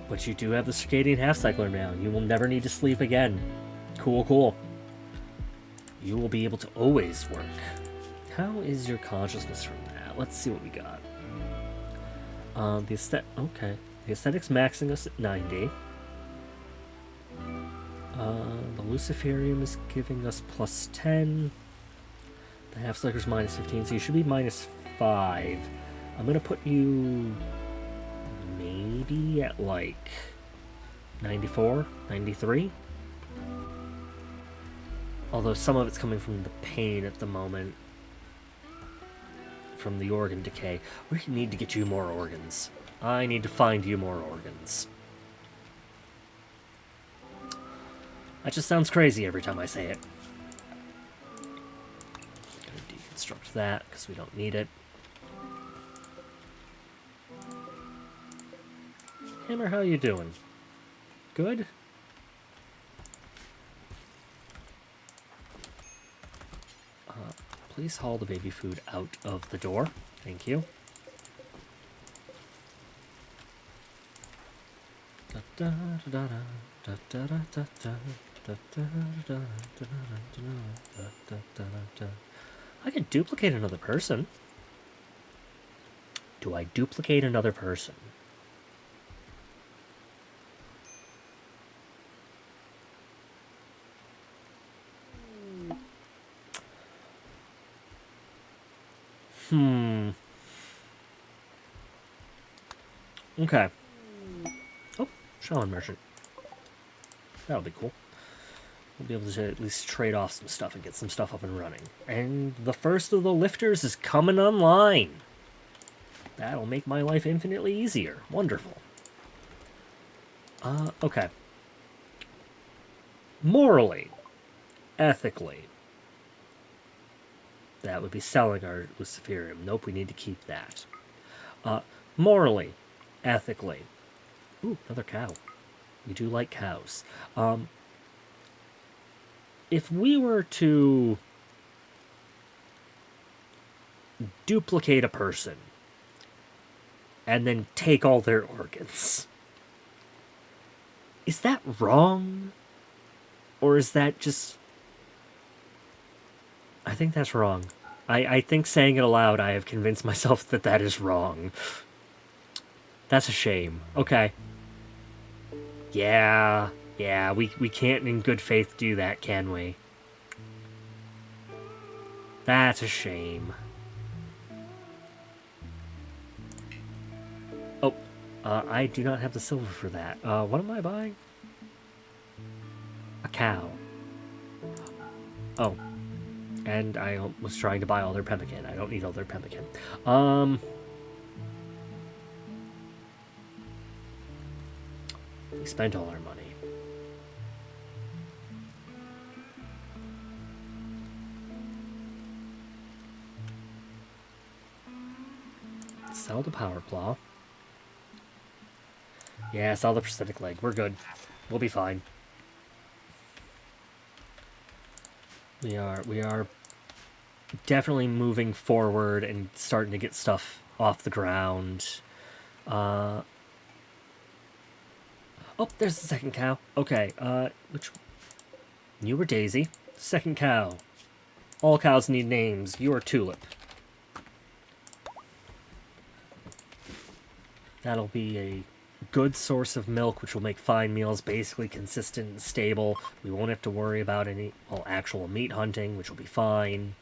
But you do have the circadian half-cycler now. You will never need to sleep again. Cool, cool. You will be able to always work. How is your consciousness from that? Let's see what we got. The aesthetics maxing us at 90. The Luciferium is giving us plus 10. The half-cycler's minus 15, so you should be minus 5. I'm gonna put you maybe at like 94, 93. Although some of it's coming from the pain at the moment. From the organ decay. We need to get you more organs. I need to find you more organs. That just sounds crazy every time I say it. Gonna deconstruct that because we don't need it. Hammer, how you doing? Good? Please haul the baby food out of the door. Thank you. I can duplicate another person. Do I duplicate another person? Okay. Oh, Shaman Merchant. That'll be cool. We'll be able to at least trade off some stuff and get some stuff up and running. And the first of the lifters is coming online. That'll make my life infinitely easier. Wonderful. Okay. Morally, ethically, that would be selling our Luciferium. Nope, we need to keep that. Morally, ethically. Ooh, another cow. We do like cows. If we were to duplicate a person and then take all their organs, is that wrong? Or is that just... I think that's wrong. I think saying it aloud, I have convinced myself that that is wrong. That's a shame. Okay. Yeah, we can't in good faith do that, can we? That's a shame. Oh, I do not have the silver for that. What am I buying? A cow. Oh. And I was trying to buy all their pemmican. I don't need all their pemmican. We spent all our money. Sell the power claw. Yeah, sell the prosthetic leg. We're good. We'll be fine. We are definitely moving forward and starting to get stuff off the ground. Oh, there's the second cow. Okay, which... You were Daisy. Second cow. All cows need names. You are Tulip. That'll be a good source of milk, which will make fine meals basically consistent and stable. We won't have to worry about any, well, actual meat hunting, which will be fine.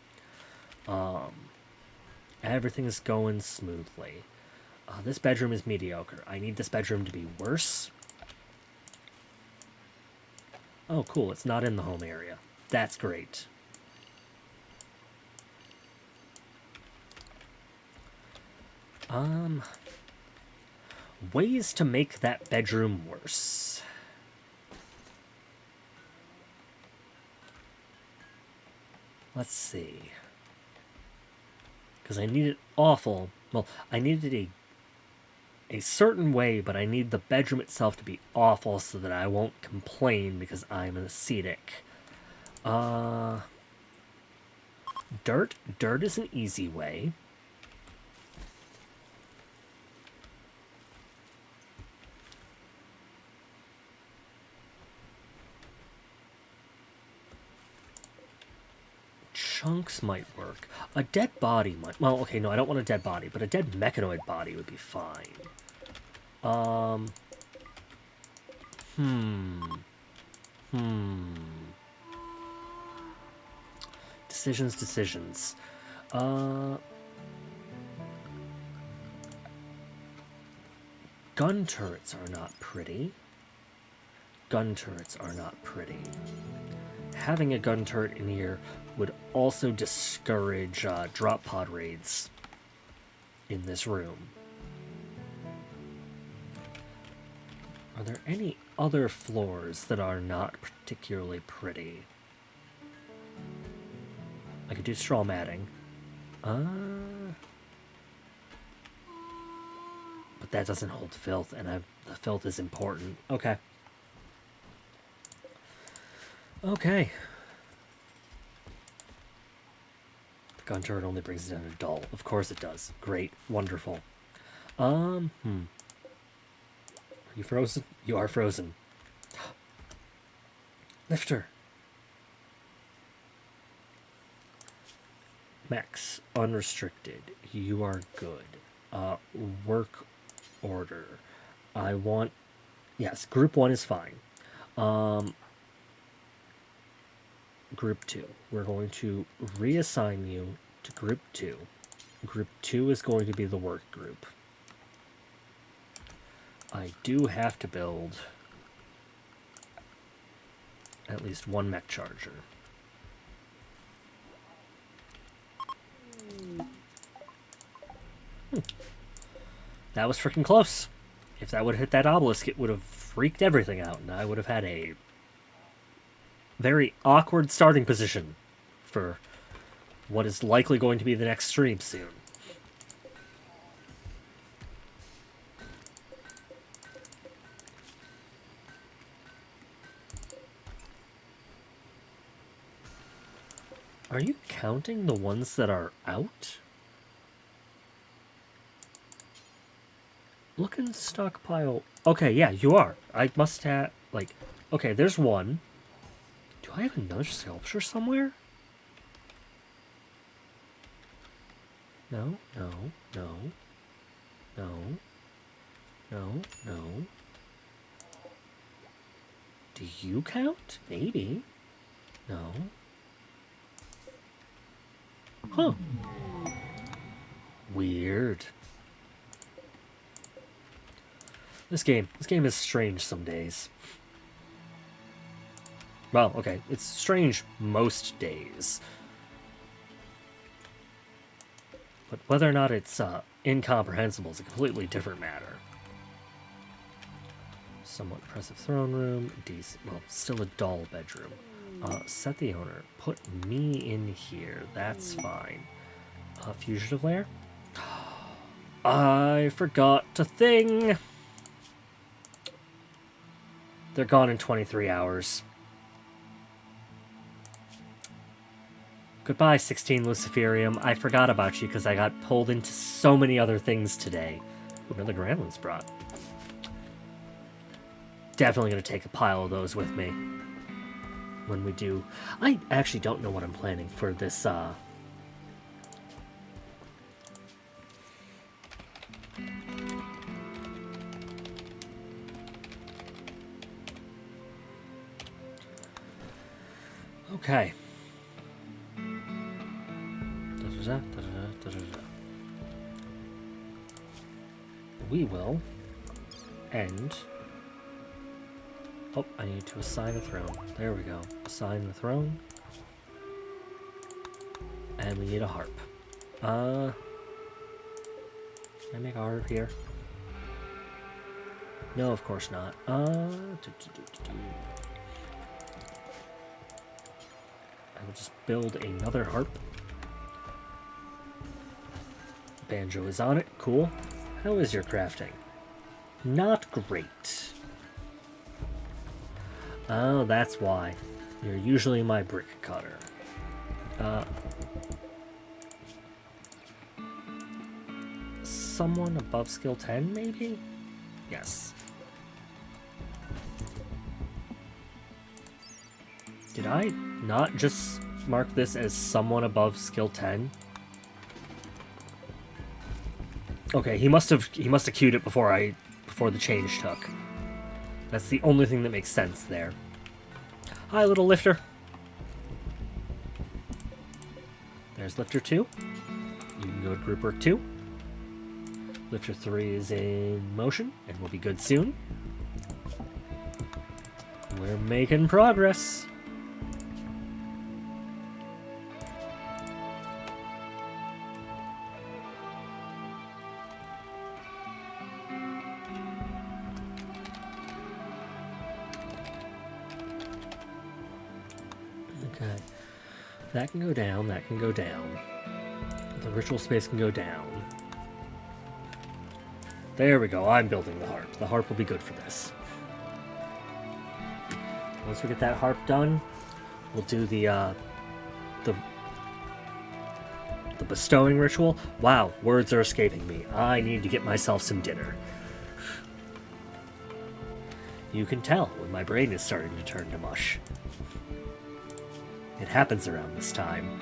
Everything's going smoothly. This bedroom is mediocre. I need this bedroom to be worse. Oh, cool. It's not in the home area. That's great. Ways to make that bedroom worse. Let's see. Because I need it awful. Well, I needed a certain way, but I need the bedroom itself to be awful so that I won't complain because I'm an ascetic. Dirt. Dirt is an easy way. Chunks might work. A dead body might... Well, okay, no, I don't want a dead body, but a dead mechanoid body would be fine. Decisions. Gun turrets are not pretty. Having a gun turret in here would also discourage drop pod raids in this room. Are there any other floors that are not particularly pretty? I could do straw matting. But that doesn't hold filth, and the filth is important. Okay. Okay. The gun turret only brings it down to dull. Of course it does. Great. Wonderful. Are you frozen? You are frozen. Lifter. Max. Unrestricted. You are good. Work order. I want... Yes, group 1 is fine. Group 2. We're going to reassign you to Group 2. Group 2 is going to be the work group. I do have to build at least one mech charger. That was freaking close. If that would have hit that obelisk, it would have freaked everything out, and I would have had a very awkward starting position for what is likely going to be the next stream soon. Are you counting the ones that are out? Look in stockpile. Okay, yeah, you are. I must have, like... Okay, there's one. Do I have another sculpture somewhere? No. Do you count? Maybe. No. Huh. Weird. This game is strange some days. Well, okay, it's strange most days. But whether or not it's incomprehensible is a completely different matter. Somewhat impressive throne room, decent, well, still a dull bedroom. Set the owner. Put me in here. That's fine. Fugitive lair? I forgot a thing. They're gone in 23 hours. Goodbye, 16 Luciferium. I forgot about you because I got pulled into so many other things today. Ooh, another Gremlin's brought. definitely going to take a pile of those with me when we do. I actually don't know what I'm planning for this. Okay. We will end. Oh, I need to assign a throne. There we go. Assign the throne. And we need a harp. Can I make a harp here? No, of course not. I will just build another harp. Banjo is on it. Cool. How is your crafting? Not great. Oh, that's why. You're usually my brick cutter. Someone above skill 10, maybe? Yes. Did I not just mark this as someone above skill 10? Okay, he must have queued it before the change took. That's the only thing that makes sense there. Hi, little lifter. There's lifter 2. You can go to group work 2. Lifter 3 is in motion and will be good soon. We're making progress. Okay. That can go down, that can go down. The ritual space can go down. There we go, I'm building the harp. The harp will be good for this. Once we get that harp done, we'll do the bestowing ritual. Wow, words are escaping me. I need to get myself some dinner. You can tell when my brain is starting to turn to mush. It happens around this time.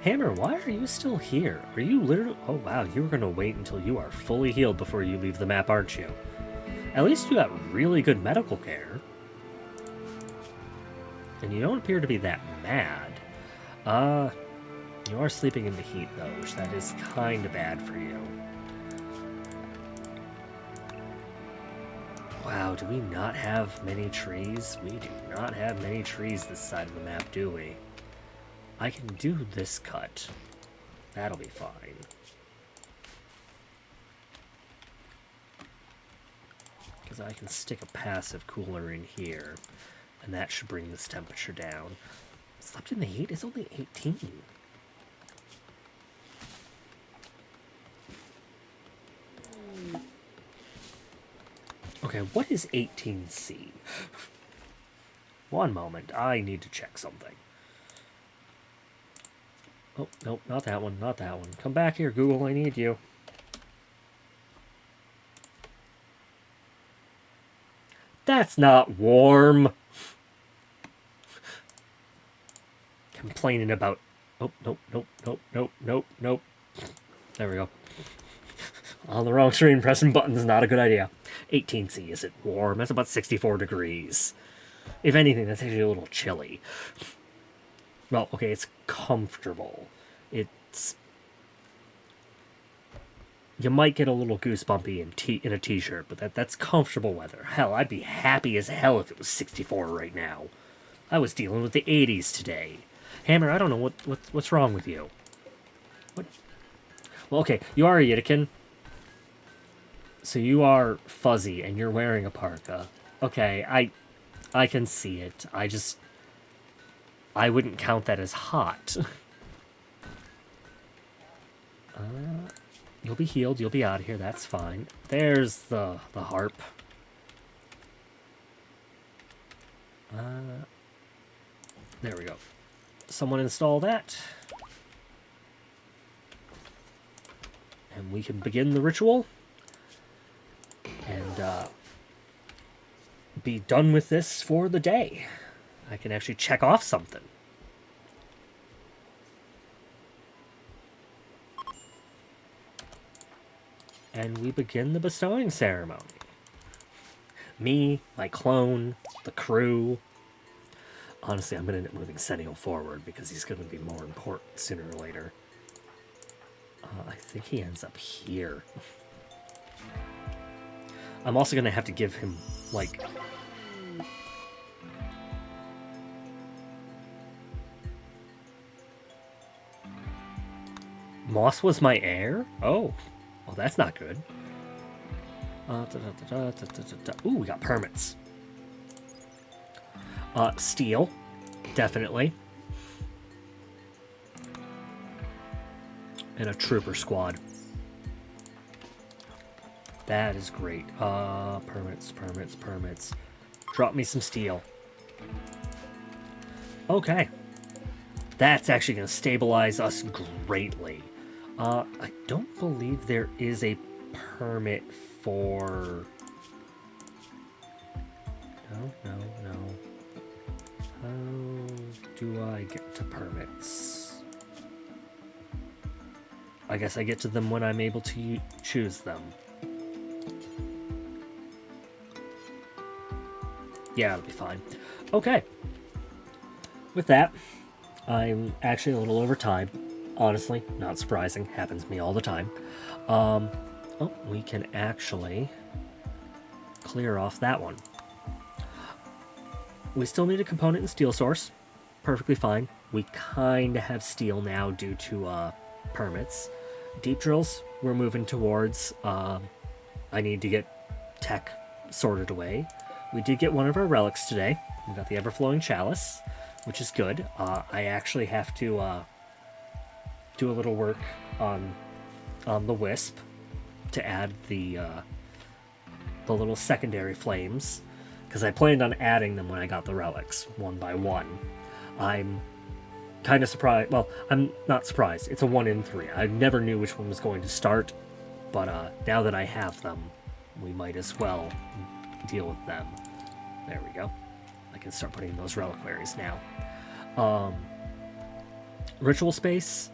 Hammer, why are you still here? Are you literally... Oh, wow, you were going to wait until you are fully healed before you leave the map, aren't you? At least you got really good medical care. And you don't appear to be that mad. You are sleeping in the heat, though, which that is kind of bad for you. Wow, do we not have many trees? We do not have many trees this side of the map, do we? I can do this cut. That'll be fine. Because I can stick a passive cooler in here, and that should bring this temperature down. Slept in the heat is only 18. Okay, what is 18C? One moment, I need to check something. Oh, nope, not that one, not that one. Come back here, Google, I need you. That's not warm. Complaining about... Oh, nope, nope, nope, nope, nope, nope. There we go. On the wrong screen, pressing buttons is not a good idea. 18C, is it warm? That's about 64 degrees. If anything, that's actually a little chilly. Well, okay, it's comfortable. It's... You might get a little goosebumpy in a t-shirt, but that's comfortable weather. Hell, I'd be happy as hell if it was 64 right now. I was dealing with the 80s today. Hammer, I don't know what's wrong with you. What? Well, okay, you are a Yiddikin. So you are fuzzy, and you're wearing a parka. Okay, I can see it. I wouldn't count that as hot. You'll be healed. You'll be out of here. That's fine. There's the harp. There we go. Someone install that. And we can begin the ritual. And be done with this for the day. I can actually check off something. And we begin the bestowing ceremony. Me, my clone, the crew. Honestly, I'm going to end up moving Senio forward because he's going to be more important sooner or later. I think he ends up here. I'm also going to have to give him, like... Moss was my heir? Oh. Well, that's not good. Ooh, we got permits. Steel. Definitely. And a trooper squad. That is great. Permits. Drop me some steel. Okay. That's actually going to stabilize us greatly. I don't believe there is a permit for... No. How do I get to permits? I guess I get to them when I'm able to choose them. Yeah, it'll be fine. Okay. With that, I'm actually a little over time. Honestly, not surprising. Happens to me all the time. Oh, we can actually clear off that one. We still need a component in steel source. Perfectly fine. We kind of have steel now due to permits. Deep drills, we're moving towards. I need to get tech sorted away. We did get one of our relics today. We got the ever-flowing chalice, which is good. I actually have to do a little work on the wisp to add the little secondary flames, because I planned on adding them when I got the relics one by one. I'm kind of surprised. Well, I'm not surprised. It's a 1 in 3. I never knew which one was going to start, but now that I have them, we might as well deal with them. There we go. I can start putting those reliquaries now. Ritual space.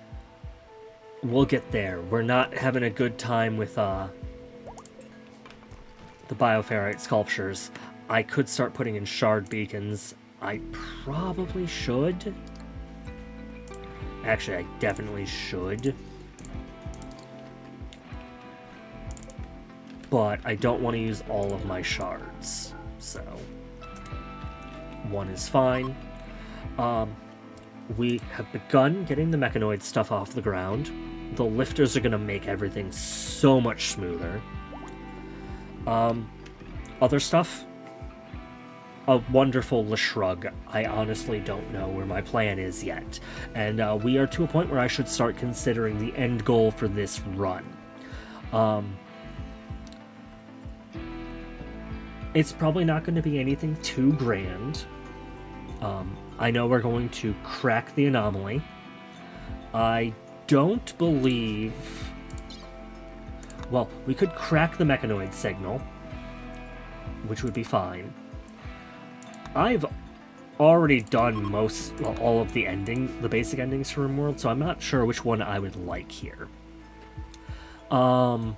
We'll get there. We're not having a good time with the bioferrite sculptures. I could start putting in shard beacons. I probably should. Actually, I definitely should. But I don't want to use all of my shards. So, 1 is fine. We have begun getting the mechanoid stuff off the ground. The lifters are going to make everything so much smoother. Other stuff? A wonderful Leshrug. I honestly don't know where my plan is yet. And we are to a point where I should start considering the end goal for this run. It's probably not going to be anything too grand. I know we're going to crack the anomaly. I don't believe... Well, we could crack the mechanoid signal, which would be fine. I've already done all of the basic endings for Rimworld, so I'm not sure which one I would like here. Arco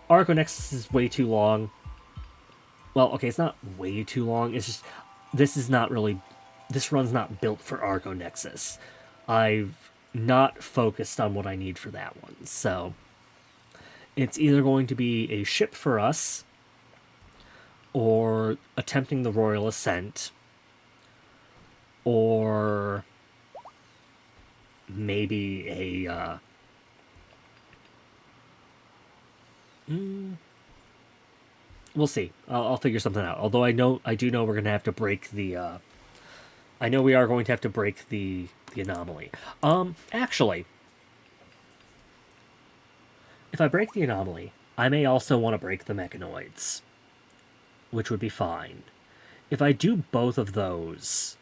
Nexus is way too long. Well, okay, it's not way too long. It's just this run's not built for Arco Nexus. I've not focused on what I need for that one, so it's either going to be a ship for us, or attempting the Royal Ascent, or maybe a we'll see. I'll figure something out. Although I do know we're gonna have to break the I know we are going to have to break the anomaly. Actually, if I break the anomaly, I may also want to break the mechanoids, which would be fine. If I do both of those,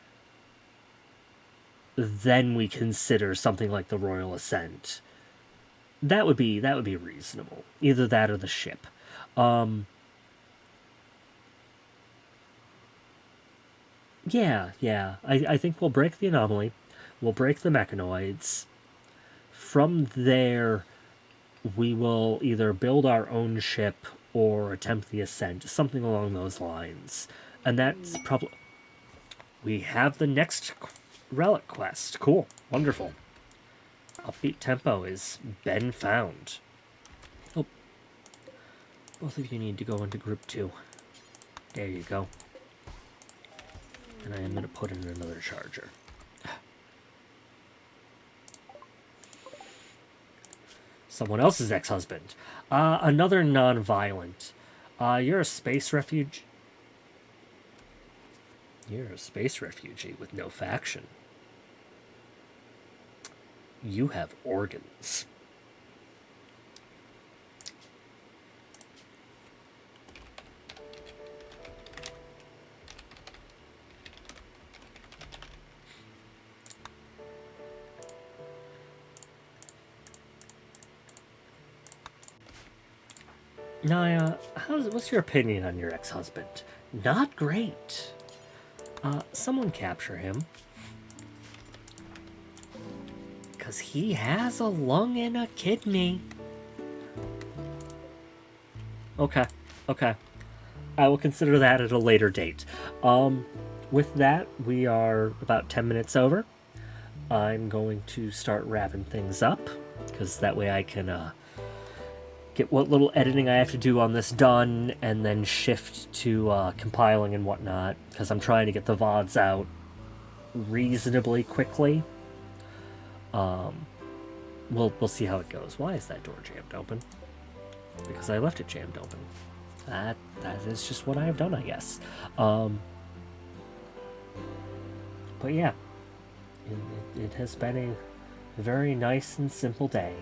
then we consider something like the Royal Ascent. That would be reasonable. Either that or the ship. Yeah. I think we'll break the anomaly. We'll break the mechanoids. From there, we will either build our own ship or attempt the ascent, something along those lines. And that's probably... We have the next relic quest. Cool. Wonderful. Upbeat tempo is been found. Oh, both of you need to go into group 2. There you go. And I am going to put in another charger. Someone else's ex-husband. Another non-violent. You're a space refuge. You're a space refugee with no faction. You have organs. Naya, what's your opinion on your ex-husband? Not great. Someone capture him. Because he has a lung and a kidney. Okay. I will consider that at a later date. With that, we are about 10 minutes over. I'm going to start wrapping things up, because that way I can get what little editing I have to do on this done, and then shift to compiling and whatnot, because I'm trying to get the VODs out reasonably quickly. We'll see how it goes. Why is that door jammed open? Because I left it jammed open. That is just what I have done, I guess. But yeah, it has been a very nice and simple day.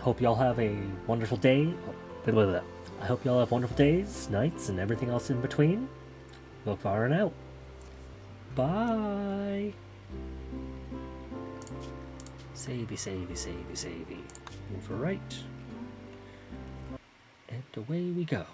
Hope y'all have a wonderful day. I hope y'all have wonderful days, nights, and everything else in between. Look far and out. Bye. Savey. Move right. And away we go.